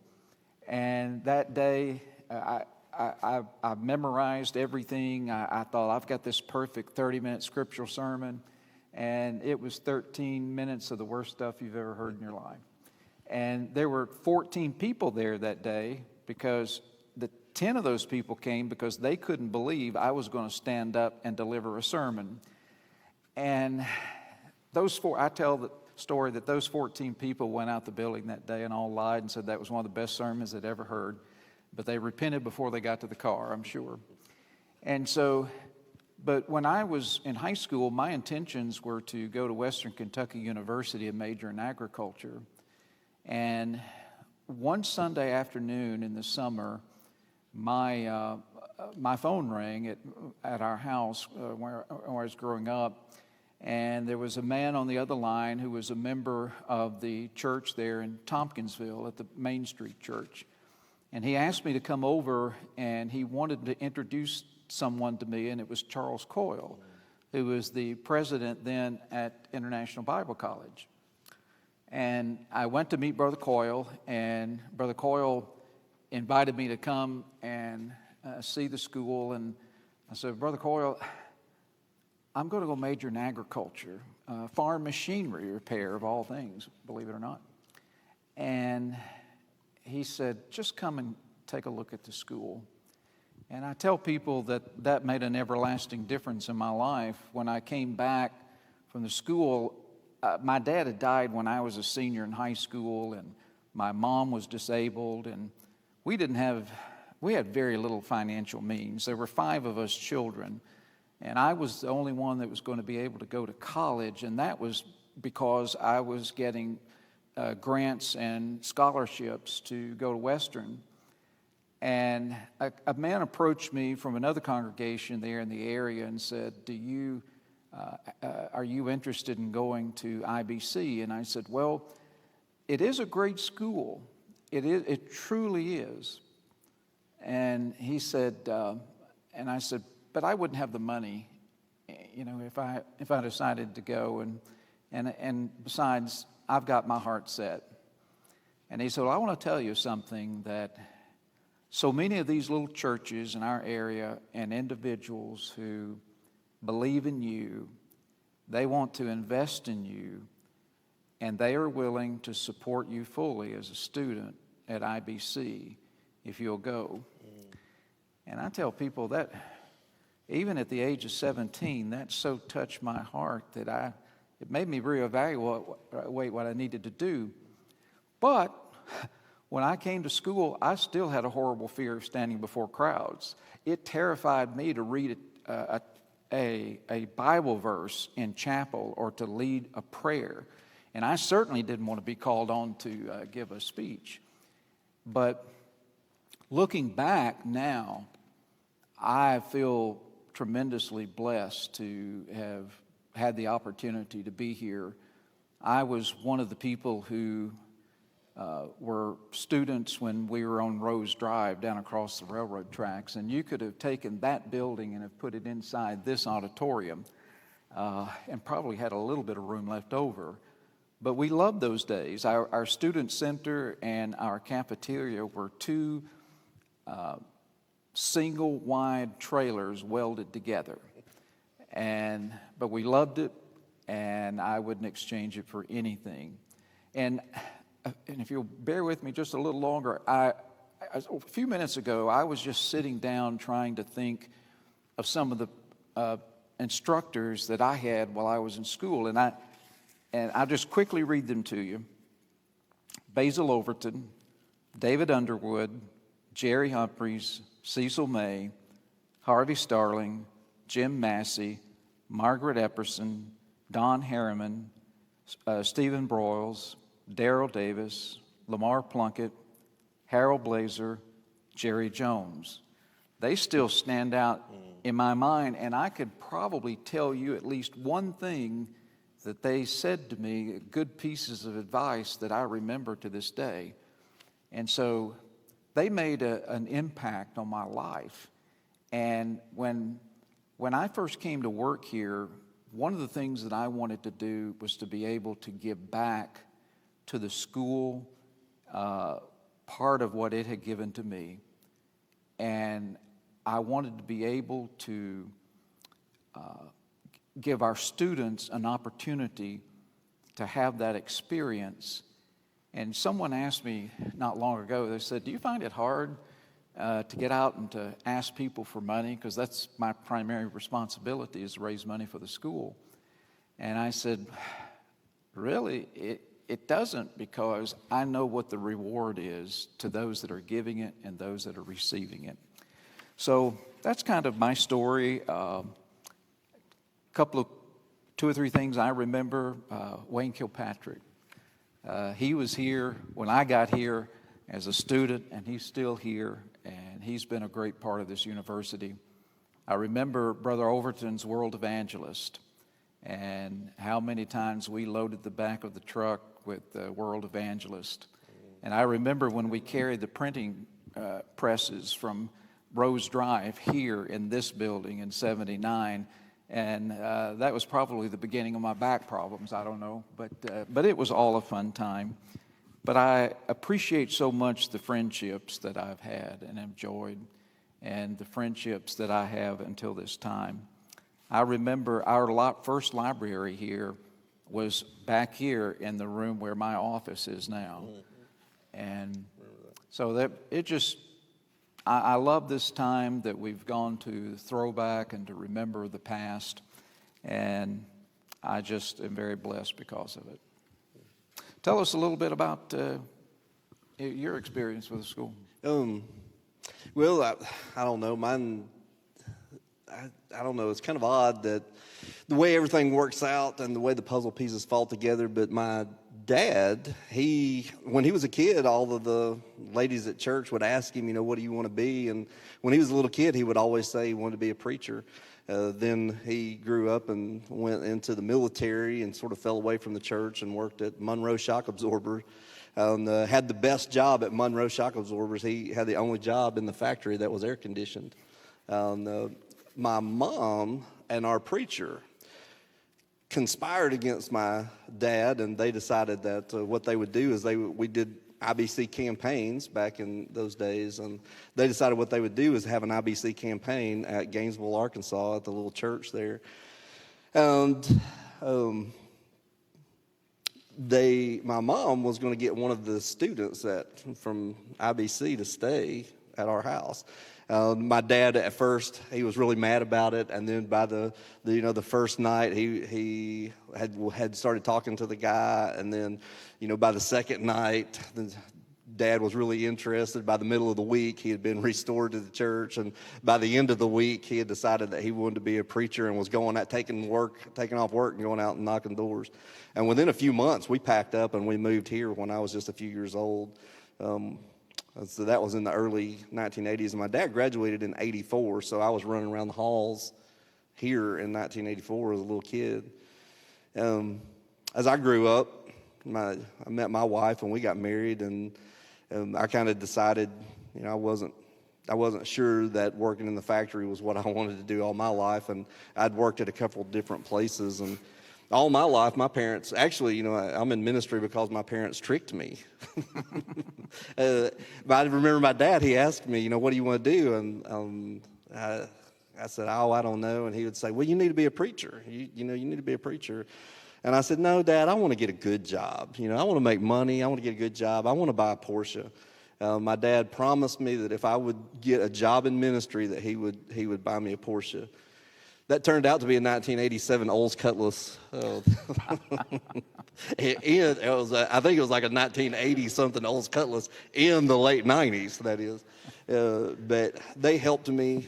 Speaker 2: And that day, I memorized everything. I thought, I've got this perfect 30-minute scriptural sermon. And it was 13 minutes of the worst stuff you've ever heard in your life. And there were 14 people there that day because 10 of those people came because they couldn't believe I was going to stand up and deliver a sermon. And I tell the story that those 14 people went out the building that day and all lied and said that was one of the best sermons they'd ever heard. But they repented before they got to the car, I'm sure. And so, but when I was in high school, my intentions were to go to Western Kentucky University and major in agriculture. And one Sunday afternoon in the summer, my phone rang at our house where I was growing up, and there was a man on the other line who was a member of the church there in Tompkinsville at the Main Street Church. And he asked me to come over, and he wanted to introduce someone to me, and it was Charles Coyle, who was the president then at International Bible College. And I went to meet Brother Coyle, and Brother Coyle invited me to come and see the school. And I said, "Brother Coyle, I'm going to go major in agriculture, farm machinery repair of all things, believe it or not." And he said, "Just come and take a look at the school." And I tell people that made an everlasting difference in my life. When I came back from the school, my dad had died when I was a senior in high school, and my mom was disabled, and we had very little financial means. There were 5 of us children, and I was the only one that was going to be able to go to college, and that was because I was getting grants and scholarships to go to Western. And a man approached me from another congregation there in the area and said, "Are you interested in going to IBC?" And I said, "Well, it is a great school. It truly is." And he said, and I said, but I wouldn't have the money, if I decided to go. And besides, I've got my heart set. And he said, well, I want to tell you something, that so many of these little churches in our area and individuals who believe in you, they want to invest in you, and they are willing to support you fully as a student at IBC if you'll go. And I tell people that even at the age of 17, that so touched my heart that it made me reevaluate what I needed to do. But when I came to school, I still had a horrible fear of standing before crowds. It terrified me to read a Bible verse in chapel or to lead a prayer. And I certainly didn't want to be called on to give a speech. But looking back now, I feel tremendously blessed to have had the opportunity to be here. I was one of the people who were students when we were on Rose Drive down across the railroad tracks, and you could have taken that building and have put it inside this auditorium and probably had a little bit of room left over. But we loved those days. Our student center and our cafeteria were two single wide trailers welded together. But we loved it, and I wouldn't exchange it for anything. And if you'll bear with me just a little longer, a few minutes ago, I was just sitting down trying to think of some of the instructors that I had while I was in school, and I'll just quickly read them to you. Basil Overton, David Underwood, Jerry Humphreys, Cecil May, Harvey Starling, Jim Massey, Margaret Epperson, Don Harriman, Stephen Broyles, Darrell Davis, Lamar Plunkett, Harold Blazer, Jerry Jones. They still stand out in my mind, and I could probably tell you at least one thing that they said to me, good pieces of advice that I remember to this day. And so they made an impact on my life. And when I first came to work here, one of the things that I wanted to do was to be able to give back to the school part of what it had given to me. And I wanted to be able to give our students an opportunity to have that experience. And someone asked me not long ago, they said, do you find it hard to get out and to ask people for money? Because that's my primary responsibility, is to raise money for the school. And I said, really, it doesn't, because I know what the reward is to those that are giving it and those that are receiving it. So that's kind of my story. Two or three things I remember. Wayne Kilpatrick. He was here when I got here as a student, and he's still here, and he's been a great part of this university. I remember Brother Overton's World Evangelist, and how many times we loaded the back of the truck with the World Evangelist. And I remember when we carried the printing presses from Rose Drive here in this building in '79, and that was probably the beginning of my back problems, I don't know, but it was all a fun time. But I appreciate so much the friendships that I've had and enjoyed, and the friendships that I have until this time. I remember our first library here was back here in the room where my office is now. And so that it just, I love this time that we've gone to throwback and to remember the past, and I just am very blessed because of it. Tell us a little bit about your experience with the school.
Speaker 1: Well, I don't know. Mine, I don't know. It's kind of odd that the way everything works out and the way the puzzle pieces fall together. But my dad, when he was a kid, all of the ladies at church would ask him, what do you want to be? And when he was a little kid, he would always say he wanted to be a preacher. Then he grew up and went into the military and sort of fell away from the church and worked at Monroe Shock Absorber. Had the best job at Monroe Shock Absorbers. He had the only job in the factory that was air conditioned. my mom and our preacher conspired against my dad, and they decided that what they would do is we did IBC campaigns back in those days, and they decided what they would do is have an IBC campaign at Gainesville, Arkansas, at the little church there. And my mom was going to get one of the students from IBC to stay at our house. My dad, at first, he was really mad about it, and then by the first night, he had started talking to the guy, and then, by the second night, Dad was really interested. By the middle of the week, he had been restored to the church, and by the end of the week, he had decided that he wanted to be a preacher and was taking off work and going out and knocking doors. And within a few months, we packed up and we moved here when I was just a few years old. So that was in the early 1980s, and my dad graduated in '84, so I was running around the halls here in 1984 as a little kid. As I grew up, I met my wife and we got married, and I kind of decided, I wasn't sure that working in the factory was what I wanted to do all my life, and I'd worked at a couple of different places, and all my life, my parents, actually, I'm in ministry because my parents tricked me. But I remember my dad, he asked me, what do you want to do? And I said, I don't know. And he would say, well, you need to be a preacher. You need to be a preacher. And I said, no, Dad, I want to get a good job. I want to make money. I want to get a good job. I want to buy a Porsche. My dad promised me that if I would get a job in ministry, that he would buy me a Porsche. That turned out to be a 1987 Olds Cutlass. I think it was like a 1980-something Olds Cutlass in the late 90s, that is. But they helped me.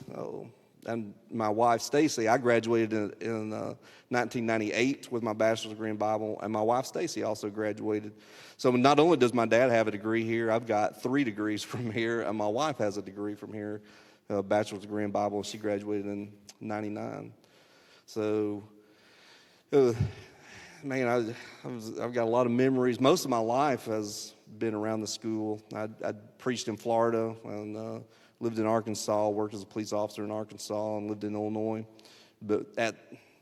Speaker 1: And my wife, Stacy, I graduated in 1998 with my bachelor's degree in Bible, and my wife, Stacy, also graduated. So not only does my dad have a degree here, I've got 3 degrees from here, and my wife has a degree from here, a bachelor's degree in Bible, and she graduated in '99. So, man, I've got a lot of memories. Most of my life has been around the school. I preached in Florida and lived in Arkansas, worked as a police officer in Arkansas, and lived in Illinois. But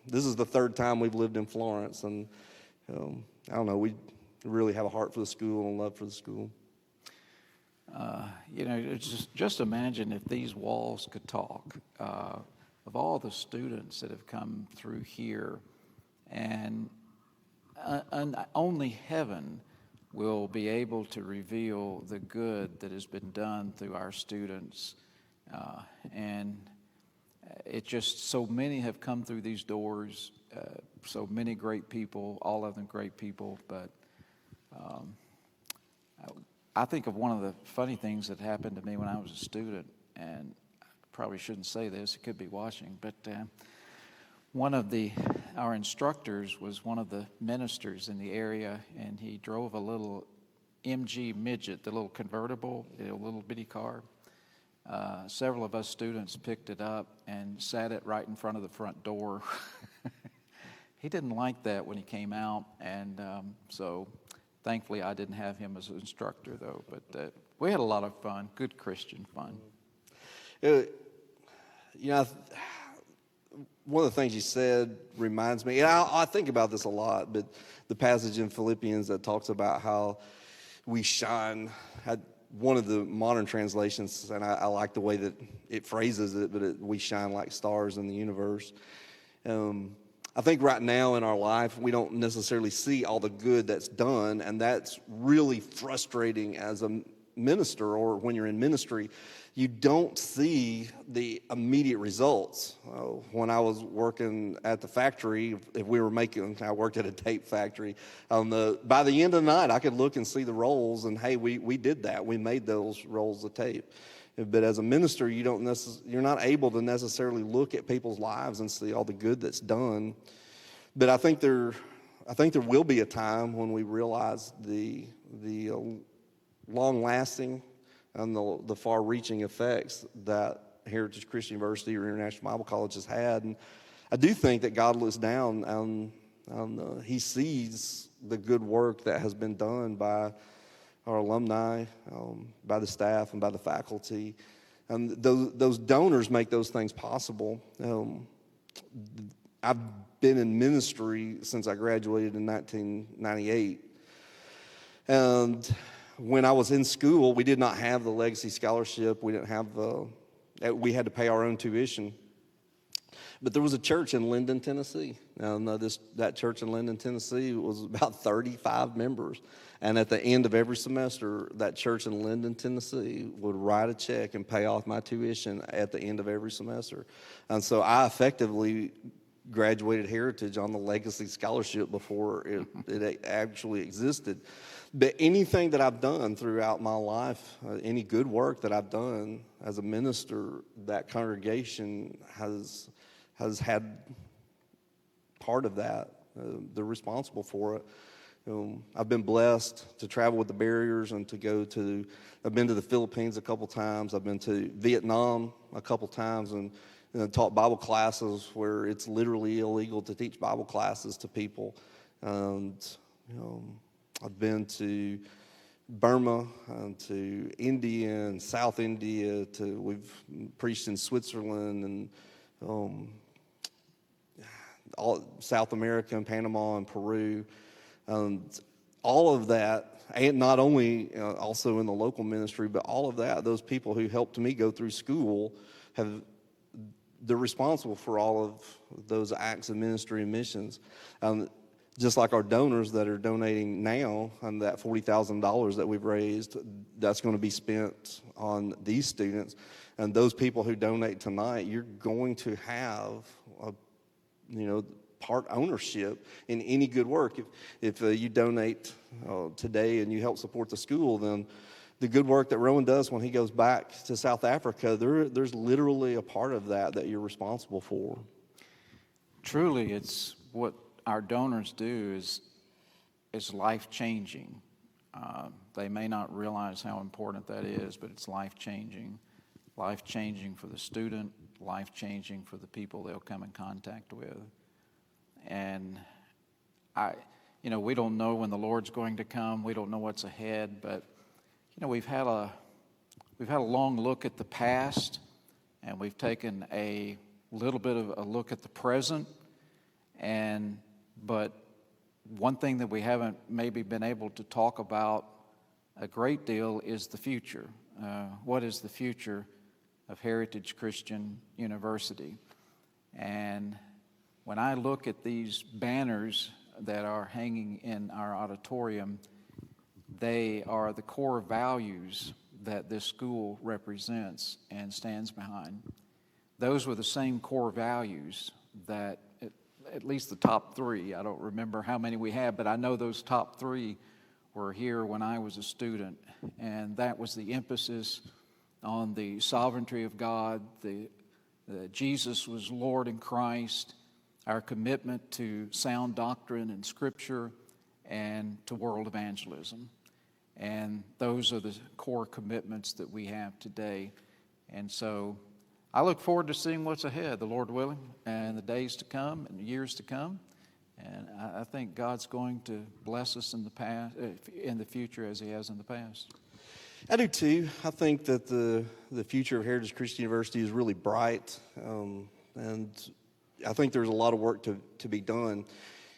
Speaker 1: this is the 3rd time we've lived in Florence, and I don't know, we really have a heart for the school and love for the school.
Speaker 2: Just imagine if these walls could talk. Of all the students that have come through here, and only heaven will be able to reveal the good that has been done through our students. And it just, so many have come through these doors, so many great people, all of them great people, but I think of one of the funny things that happened to me when I was a student, and I probably shouldn't say this, it could be watching, but one of our instructors was one of the ministers in the area, and he drove a little MG Midget, the little convertible, a little bitty car. Several of us students picked it up and sat it right in front of the front door. He didn't like that when he came out, and so thankfully I didn't have him as an instructor, though. But we had a lot of fun, good Christian fun.
Speaker 1: One of the things you said reminds me, and I think about this a lot, but the passage in Philippians that talks about how we shine. One of the modern translations, and I like the way that it phrases it, but we shine like stars in the universe. I think right now in our life, we don't necessarily see all the good that's done, and that's really frustrating as a minister, or when you're in ministry. You don't see the immediate results. When I was working at the factory, I worked at a tape factory. By the end of the night, I could look and see the rolls, and hey, we did that. We made those rolls of tape. But as a minister, you're not able to necessarily look at people's lives and see all the good that's done. But I think there will be a time when we realize the long-lasting and the far-reaching effects that Heritage Christian University or International Bible College has had. And I do think that God looks down and He sees the good work that has been done by our alumni, by the staff, and by the faculty. And those donors make those things possible. I've been in ministry since I graduated in 1998. And when I was in school, we did not have the Legacy Scholarship. We didn't have we had to pay our own tuition. But there was a church in Linden, Tennessee. And that church in Linden, Tennessee was about 35 members. And at the end of every semester, that church in Linden, Tennessee would write a check and pay off my tuition at the end of every semester. And so I effectively graduated Heritage on the Legacy Scholarship before it actually existed. But anything that I've done throughout my life, any good work that I've done as a minister, that congregation has had part of that. They're responsible for it. I've been blessed to travel with the Barriers and I've been to the Philippines a couple times. I've been to Vietnam a couple times and taught Bible classes where it's literally illegal to teach Bible classes to people. And I've been to Burma and to India and South India. We've preached in Switzerland and all South America and Panama and Peru. And all of that, and not only also in the local ministry, but all of that, those people who helped me go through school, they're responsible for all of those acts of ministry and missions. Just like our donors that are donating now, and that $40,000 that we've raised, that's going to be spent on these students. And those people who donate tonight, you're going to have part ownership in any good work. If you donate today and you help support the school, then the good work that Rowan does when he goes back to South Africa, there's literally a part of that you're responsible for.
Speaker 2: Truly, it's what our donors do is life-changing. They may not realize how important that is, but it's life-changing. Life-changing for the student, life-changing for the people they'll come in contact with. And we don't know when the Lord's going to come. We don't know what's ahead, but we've had a long look at the past, and we've taken a little bit of a look at the present. But one thing that we haven't maybe been able to talk about a great deal is the future. What is the future of Heritage Christian University? And when I look at these banners that are hanging in our auditorium, they are the core values that this school represents and stands behind. Those were the same core values that at least the top three, I don't remember how many we have, but I know those top three were here when I was a student. And that was the emphasis on the sovereignty of God, Jesus was Lord in Christ, our commitment to sound doctrine and Scripture, and to world evangelism. And those are the core commitments that we have today. And so I look forward to seeing what's ahead, the Lord willing, and the days to come and the years to come. And I think God's going to bless us in the future as He has in the past.
Speaker 1: I do too. I think that the future of Heritage Christian University is really bright, and I think there's a lot of work to be done.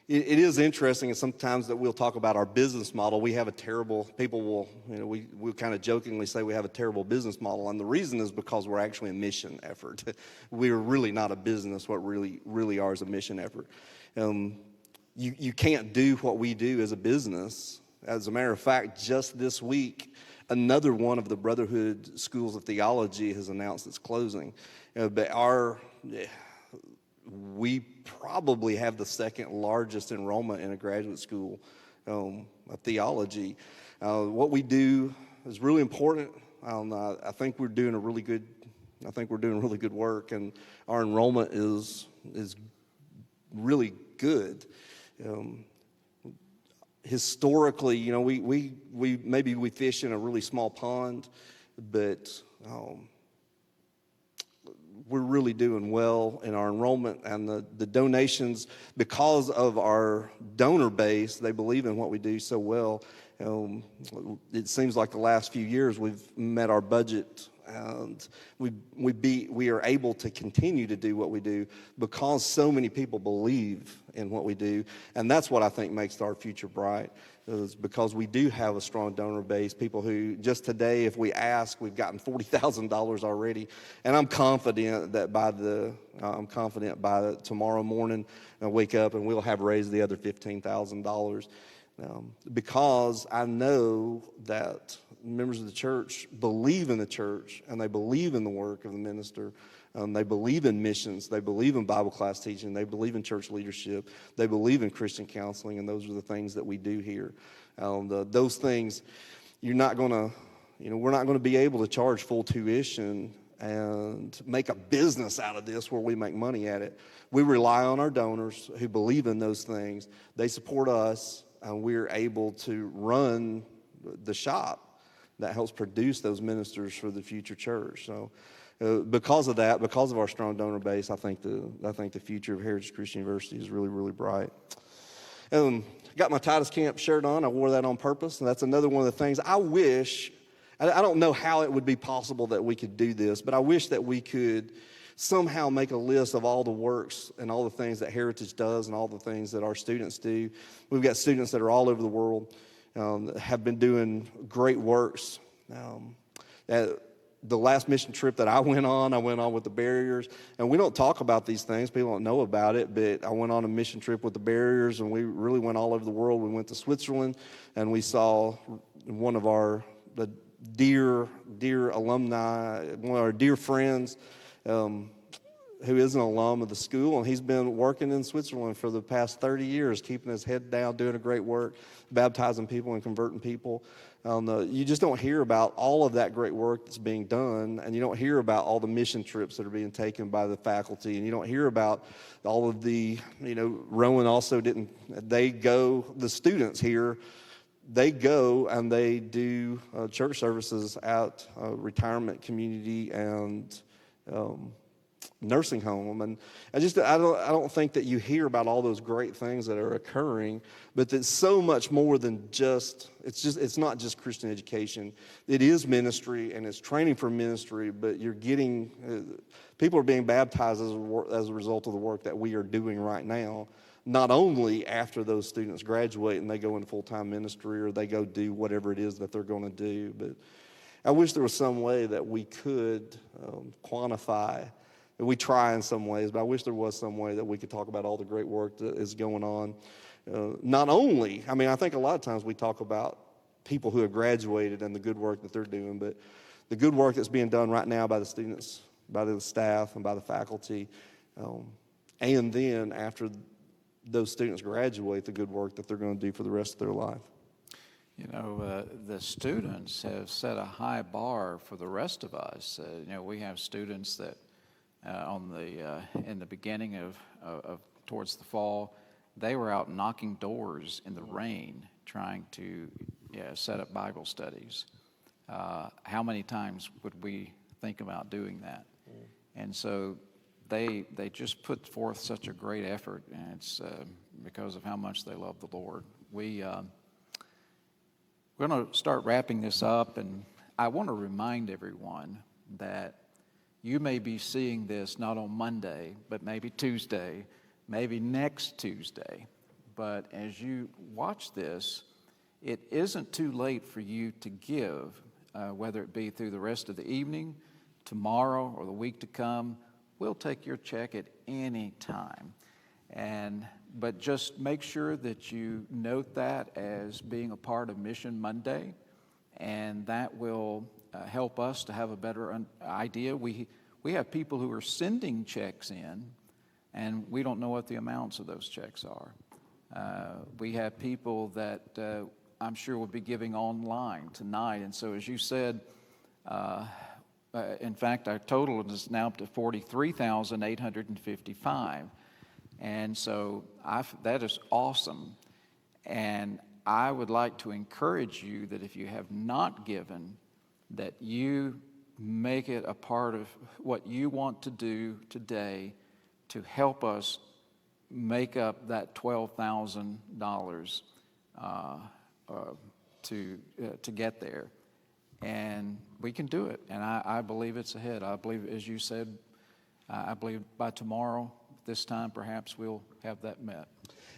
Speaker 1: It is interesting, and sometimes that we'll talk about our business model. We have a terrible, people will, we'll kind of jokingly say we have a terrible business model, and the reason is because we're actually a mission effort. We're really not a business. What really are is a mission effort. You can't do what we do as a business. As a matter of fact, just this week, another one of the Brotherhood Schools of Theology has announced its closing. But we probably have the second largest enrollment in a graduate school of theology. What we do is really important. I think we're doing really good work, and our enrollment is really good. Historically, we fish in a really small pond, but we're really doing well in our enrollment, and the donations, because of our donor base, they believe in what we do so well. It seems like the last few years we've met our budget and we are able to continue to do what we do because so many people believe in what we do, and that's what I think makes our future bright. Is because we do have a strong donor base, people who just today, if we ask, we've gotten $40,000 already, and I'm confident by tomorrow morning I wake up and we'll have raised the other $15,000, because I know that members of the church believe in the church and they believe in the work of the minister. They believe in missions. They believe in Bible class teaching. They believe in church leadership. They believe in Christian counseling, and those are the things that we do here. Those things, we're not going to be able to charge full tuition and make a business out of this where we make money at it. We rely on our donors who believe in those things. They support us, and we're able to run the shop that helps produce those ministers for the future church. So, because of that, because of our strong donor base, I think the future of Heritage Christian University is really, really bright. Got my Titus Camp shirt on. I wore that on purpose, and that's another one of the things I wish. I don't know how it would be possible that we could do this, but I wish that we could somehow make a list of all the works and all the things that Heritage does and all the things that our students do. We've got students that are all over the world, have been doing great works. The last mission trip that I went on with the Barriers, and we don't talk about these things, people don't know about it, but I went on a mission trip with the Barriers, and we really went all over the world. We went to Switzerland, and we saw one of our dear alumni, one of our dear friends, who is an alum of the school, and he's been working in Switzerland for the past 30 years, keeping his head down, doing a great work, baptizing people and converting people. You just don't hear about all of that great work that's being done, and you don't hear about all the mission trips that are being taken by the faculty, and you don't hear about all of the, Rowan also didn't, the students here, they go and they do church services at retirement community and nursing home, and I don't think that you hear about all those great things that are occurring, but it's so much more than it's not just Christian education. It is ministry and it's training for ministry, but you're getting people are being baptized as a result of the work that we are doing right now. Not only after those students graduate and they go into full-time ministry or they go do whatever it is that they're going to do, but I wish there was some way that we could quantify. We try in some ways, but I wish there was some way that we could talk about all the great work that is going on. Not only, I think a lot of times we talk about people who have graduated and the good work that they're doing, but the good work that's being done right now by the students, by the staff, and by the faculty, and then after those students graduate, the good work that they're going to do for the rest of their life.
Speaker 2: The students have set a high bar for the rest of us. We have students that in the beginning of towards the fall, they were out knocking doors in the rain trying to set up Bible studies. How many times would we think about doing that? And so they just put forth such a great effort, and it's because of how much they love the Lord. We're going to start wrapping this up, and I want to remind everyone that you may be seeing this not on Monday, but maybe Tuesday, maybe next Tuesday. But as you watch this, it isn't too late for you to give, whether it be through the rest of the evening, tomorrow, or the week to come. We'll take your check at any time. But just make sure that you note that as being a part of Mission Monday, and that will help us to have a better idea. We have people who are sending checks in, and we don't know what the amounts of those checks are. We have people that I'm sure will be giving online tonight, and so as you said, in fact, our total is now up to $43,855. And so that is awesome. And I would like to encourage you that if you have not given, that you make it a part of what you want to do today to help us make up that $12,000 to get there. and we can do it. And I believe it's ahead. I believe, as you said, I believe by tomorrow, this time, perhaps we'll have that met.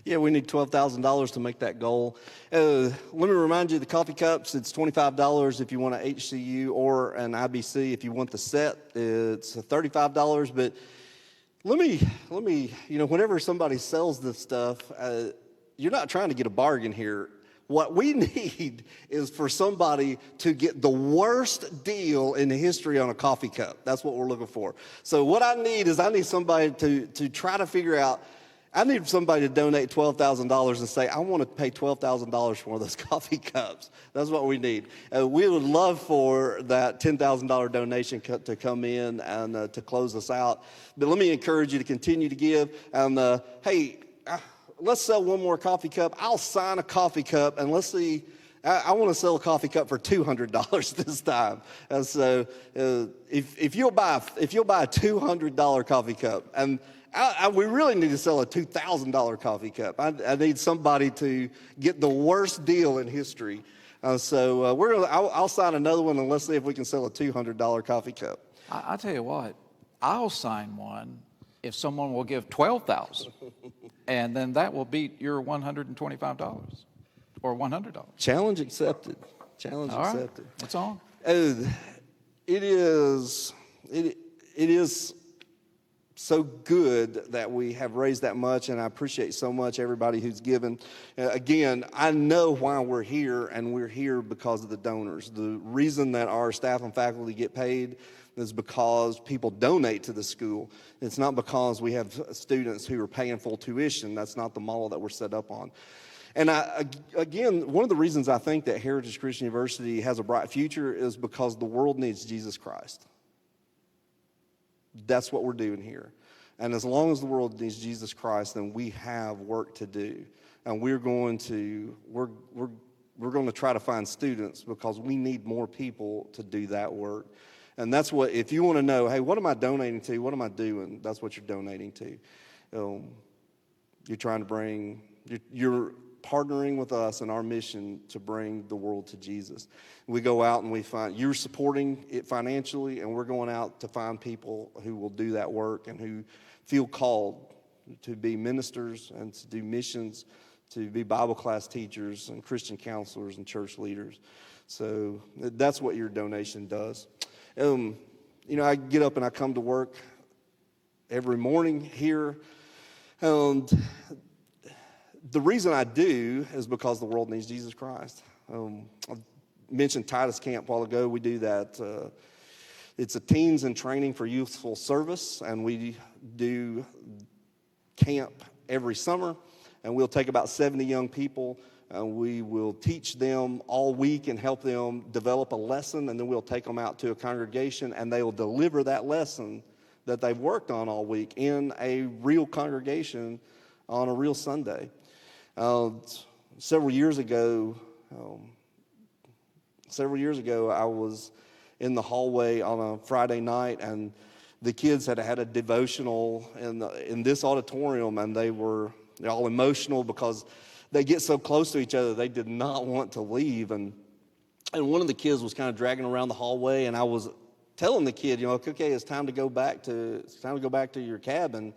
Speaker 1: Yeah, we need $12,000 to make that goal. Let me remind you, the coffee cups, it's $25 if you want an HCU or an IBC. If you want the set, it's $35. But let me, whenever somebody sells this stuff, you're not trying to get a bargain here. What we need is for somebody to get the worst deal in history on a coffee cup. That's what we're looking for. So what I need somebody to try to figure out. I need somebody to donate $12,000 and say, I want to pay $12,000 for one of those coffee cups. That's what we need. We would love for that $10,000 donation to come in and to close us out. But let me encourage you to continue to give. And hey, let's sell one more coffee cup. I'll sign a coffee cup, and let's see. I want to sell a coffee cup for $200 this time. And so if you'll buy a $200 coffee cup, and we really need to sell a $2,000 coffee cup. I need somebody to get the worst deal in history. So I'll sign another one, and let's see if we can sell a $200 coffee cup.
Speaker 2: I tell you what, I'll sign one if someone will give $12,000, and then that will beat your $125 or $100.
Speaker 1: Challenge accepted. Challenge
Speaker 2: All right,
Speaker 1: accepted.
Speaker 2: it's on.
Speaker 1: It is so good that we have raised that much, and I appreciate so much everybody who's given. Again, I know why we're here, and we're here because of the donors. The reason that our staff and faculty get paid is because people donate to the school. It's not because we have students who are paying full tuition. That's not the model that we're set up on. And again, one of the reasons I think that Heritage Christian University has a bright future is because the world needs Jesus Christ. That's what we're doing here. And as long as the world needs Jesus Christ, then we have work to do. And we're going to try to find students because we need more people to do that work. And that's what, if you want to know, hey, what am I donating to? What am I doing? That's what you're donating to. You're trying to bring, you're partnering with us in our mission to bring the world to Jesus. We go out and we find, you're supporting it financially, and we're going out to find people who will do that work and who feel called to be ministers and to do missions, to be Bible class teachers and Christian counselors and church leaders. So that's what your donation does. I get up and I come to work every morning here, and the reason I do is because the world needs Jesus Christ. I mentioned Titus Camp a while ago. We do that. It's a teens in training for youthful service, and we do camp every summer, and we'll take about 70 young people, and we will teach them all week and help them develop a lesson, and then we'll take them out to a congregation, and they will deliver that lesson that they've worked on all week in a real congregation on a real Sunday. Several years ago, I was in the hallway on a Friday night, and the kids had a devotional in this auditorium, and they're all emotional because they get so close to each other. They did not want to leave, and one of the kids was kind of dragging around the hallway, and I was telling the kid, okay, it's time to go back to your cabin.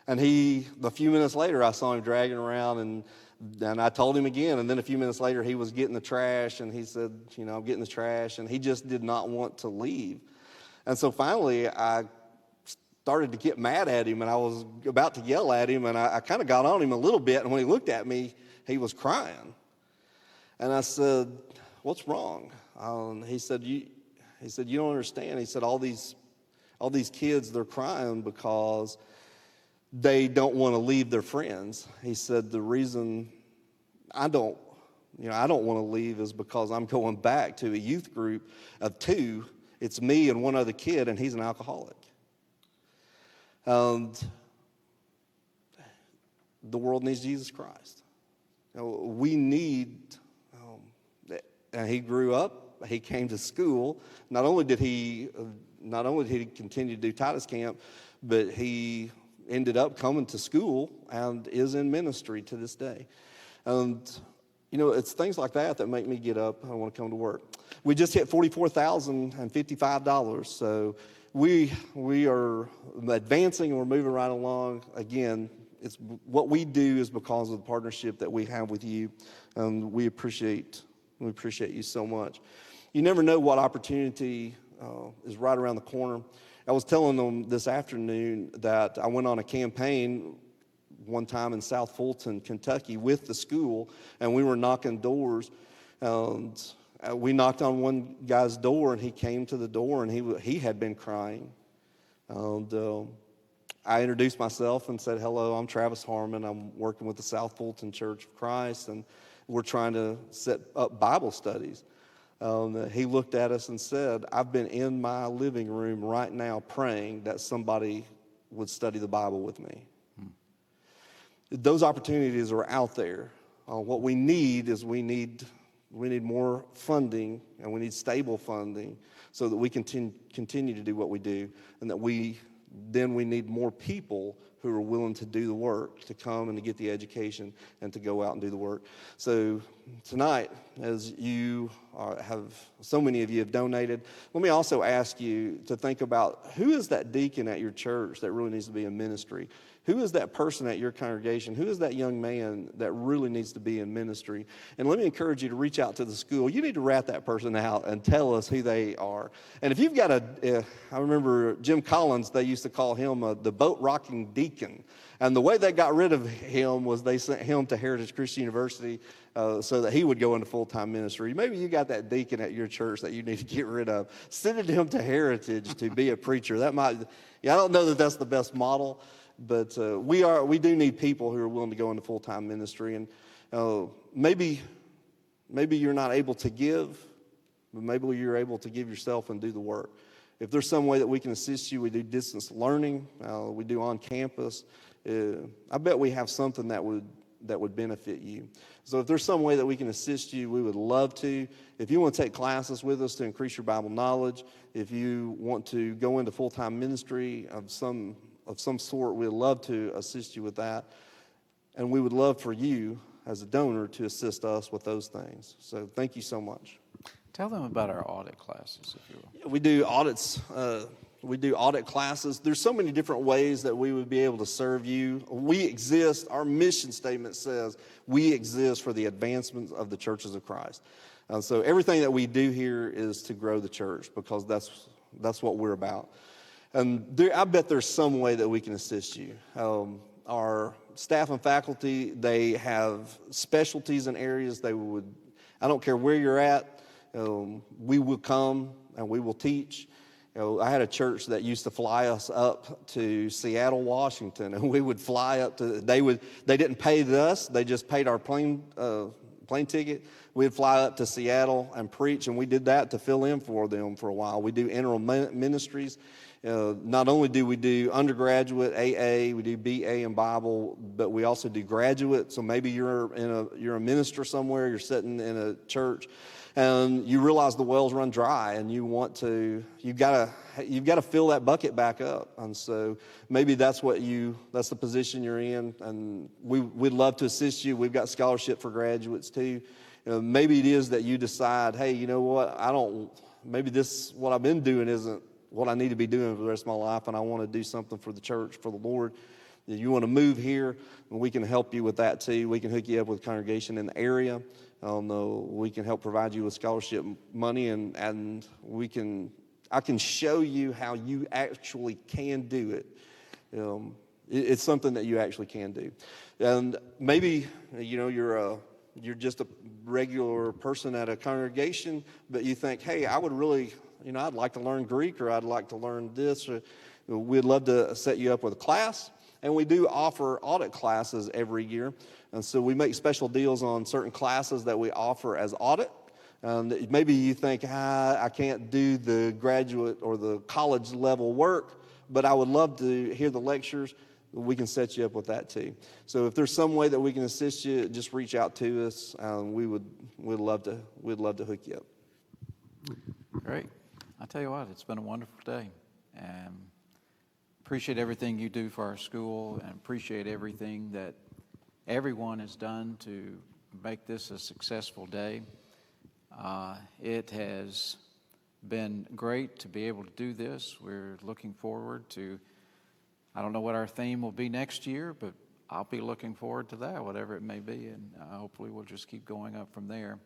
Speaker 1: And a few minutes later, I saw him dragging around, and I told him again. And then a few minutes later, he was getting the trash, and he said, I'm getting the trash. And he just did not want to leave. And so finally, I started to get mad at him, and I was about to yell at him, and I kind of got on him a little bit. And when he looked at me, he was crying. And I said, what's wrong? He said, you don't understand. He said, all these kids, they're crying because they don't want to leave their friends. He said, the reason I don't want to leave is because I'm going back to a youth group of 2. It's me and one other kid, and he's an alcoholic. And the world needs Jesus Christ. We need, and he grew up, he came to school. Not only did he continue to do Titus Camp, but he ended up coming to school and is in ministry to this day. And You know, it's things like that that make me get up. I want to come to work. We just hit $44,055, so we are advancing and we're moving right along. Again, it's what we do is because of the partnership that we have with you, and we appreciate you so much. You never know what opportunity is right around the corner. I was telling them this afternoon that I went on a campaign one time in South Fulton, Kentucky, with the school, and we were knocking doors, and we knocked on one guy's door, and he came to the door, and he had been crying, and I introduced myself and said, hello, I'm Travis Harmon. I'm working with the South Fulton Church of Christ, and we're trying to set up Bible studies. He looked at us and said, I've been in my living room right now praying that somebody would study the Bible with me. Those opportunities are out there. What we need is we need more funding, and we need stable funding so that we can continue to do what we do, and that we need more people who are willing to do the work, to come and to get the education and to go out and do the work. So tonight, as you so many of you have donated, let me also ask you to think about who is that deacon at your church that really needs to be in ministry? Who is that person at your congregation? Who is that young man that really needs to be in ministry? And let me encourage you to reach out to the school. You need to rat that person out and tell us who they are. And if you've got I remember Jim Collins, they used to call him the boat-rocking deacon. And the way they got rid of him was they sent him to Heritage Christian University so that he would go into full-time ministry. Maybe you got that deacon at your church that you need to get rid of. Send him to Heritage to be a preacher. I don't know that that's the best model, but we do need people who are willing to go into full-time ministry. And maybe you're not able to give, but maybe you're able to give yourself and do the work. If there's some way that we can assist you, we do distance learning, we do on campus. I bet we have something that would benefit you. So if there's some way that we can assist you, we would love to. If you want to take classes with us to increase your Bible knowledge, if you want to go into full-time ministry of some sort, we'd love to assist you with that. And we would love for you as a donor to assist us with those things. So thank you so much.
Speaker 2: Tell them about our audit classes, if you will.
Speaker 1: We do audits. We do audit classes. There's so many different ways that we would be able to serve you. We exist. Our mission statement says we exist for the advancement of the churches of Christ. So everything that we do here is to grow the church, because that's what we're about. And I bet there's some way that we can assist you. Our staff and faculty, they have specialties in areas I don't care where you're at, we will come and we will teach. I had a church that used to fly us up to Seattle, Washington, and we would fly up to, they didn't pay us, they just paid our plane ticket. We'd fly up to Seattle and preach, and we did that to fill in for them for a while. We do interim ministries. Not only do we do undergraduate, AA, we do BA in Bible, but we also do graduate. So maybe you're a minister somewhere, you're sitting in a church, and you realize the wells run dry, and you've got to fill that bucket back up. And so maybe that's the position you're in, and we'd love to assist you. We've got scholarship for graduates too. Maybe it is that you decide, hey, you know what, what I've been doing isn't what I need to be doing for the rest of my life, and I want to do something for the church, for the Lord. You want to move here, and we can help you with that too. We can hook you up with a congregation in the area. We can help provide you with scholarship money, and I can show you how you actually can do it. It's something that you actually can do. And maybe you're just a regular person at a congregation, but you think, hey, I would really, I'd like to learn Greek, or I'd like to learn this. We'd love to set you up with a class. And we do offer audit classes every year. And so we make special deals on certain classes that we offer as audit. And maybe you think, I can't do the graduate or the college level work, but I would love to hear the lectures. We can set you up with that too. So if there's some way that we can assist you, just reach out to us. We'd love to hook you up.
Speaker 2: Great. I tell you what, it's been a wonderful day. Appreciate everything you do for our school, and appreciate everything that everyone has done to make this a successful day. It has been great to be able to do this. We're looking forward to, I don't know what our theme will be next year, but I'll be looking forward to that, whatever it may be, and hopefully we'll just keep going up from there.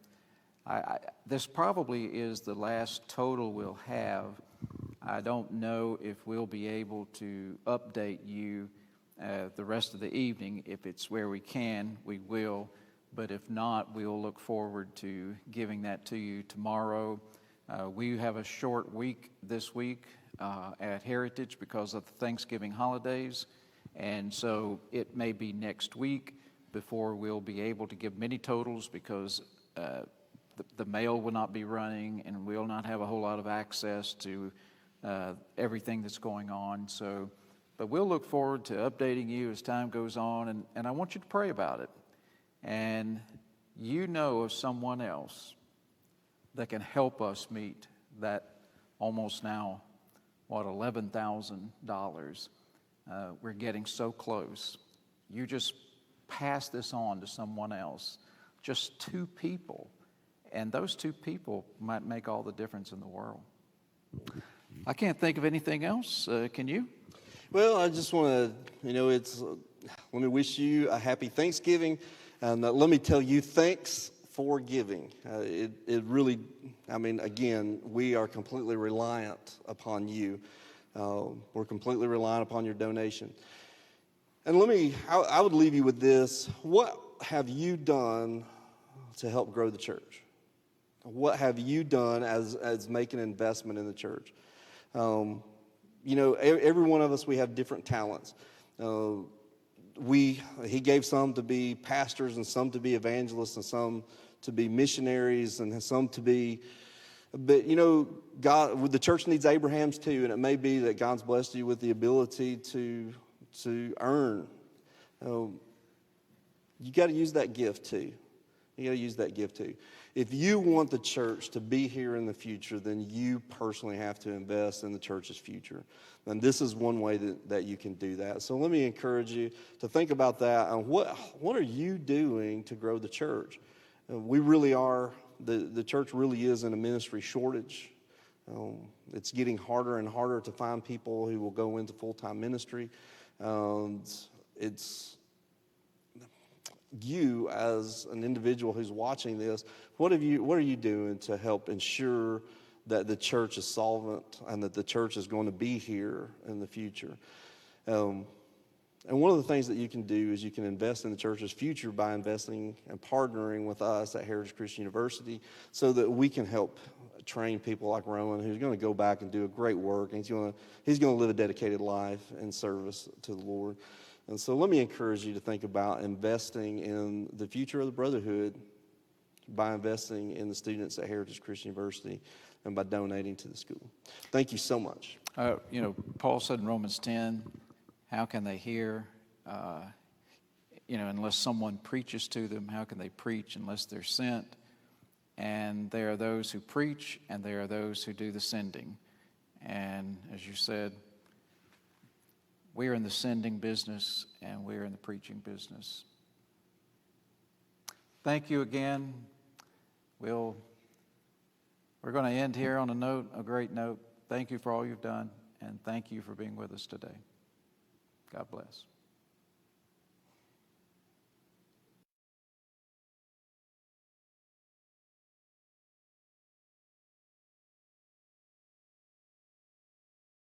Speaker 2: This probably is the last total we'll have. I don't know if we'll be able to update you the rest of the evening. If it's where we can, we will. But if not, we'll look forward to giving that to you tomorrow. We have a short week this week at Heritage because of the Thanksgiving holidays. And so it may be next week before we'll be able to give many totals because the mail will not be running and we'll not have a whole lot of access to everything that's going on. But we'll look forward to updating you as time goes on, and I want you to pray about it. And you know of someone else that can help us meet that almost now, $11,000. We're getting so close. You just pass this on to someone else, just 2 people, and those 2 people might make all the difference in the world. I can't think of anything else. Can you?
Speaker 1: Well, I just want to, let me wish you a happy Thanksgiving. And let me tell you, thanks for giving. It really, again, we are completely reliant upon you. We're completely reliant upon your donation. And I would leave you with this. What have you done to help grow the church? What have you done as making an investment in the church? Every one of us, we have different talents. He gave some to be pastors and some to be evangelists and some to be missionaries and some to be, but God, the church needs Abrahams too, and it may be that God's blessed you with the ability to earn. You got to use that gift too. You got to use that gift too. If you want the church to be here in the future, then you personally have to invest in the church's future. And this is one way that you can do that. So let me encourage you to think about that. And what are you doing to grow the church? We really are, the church really is in a ministry shortage. It's getting harder and harder to find people who will go into full-time ministry. It's you as an individual who's watching this, what are you doing to help ensure that the church is solvent and that the church is going to be here in the future? And one of the things that you can do is you can invest in the church's future by investing and partnering with us at Heritage Christian University so that we can help train people like Rowan, who's going to go back and do a great work, and he's going to live a dedicated life in service to the Lord. And so let me encourage you to think about investing in the future of the brotherhood by investing in the students at Heritage Christian University and by donating to the school. Thank you so much.
Speaker 2: Paul said in Romans 10, how can they hear, unless someone preaches to them? How can they preach unless they're sent? And there are those who preach, and there are those who do the sending. And as you said, we're in the sending business, and we're in the preaching business. Thank you again. We're going to end here on a great note. Thank you for all you've done, and thank you for being with us today. God bless.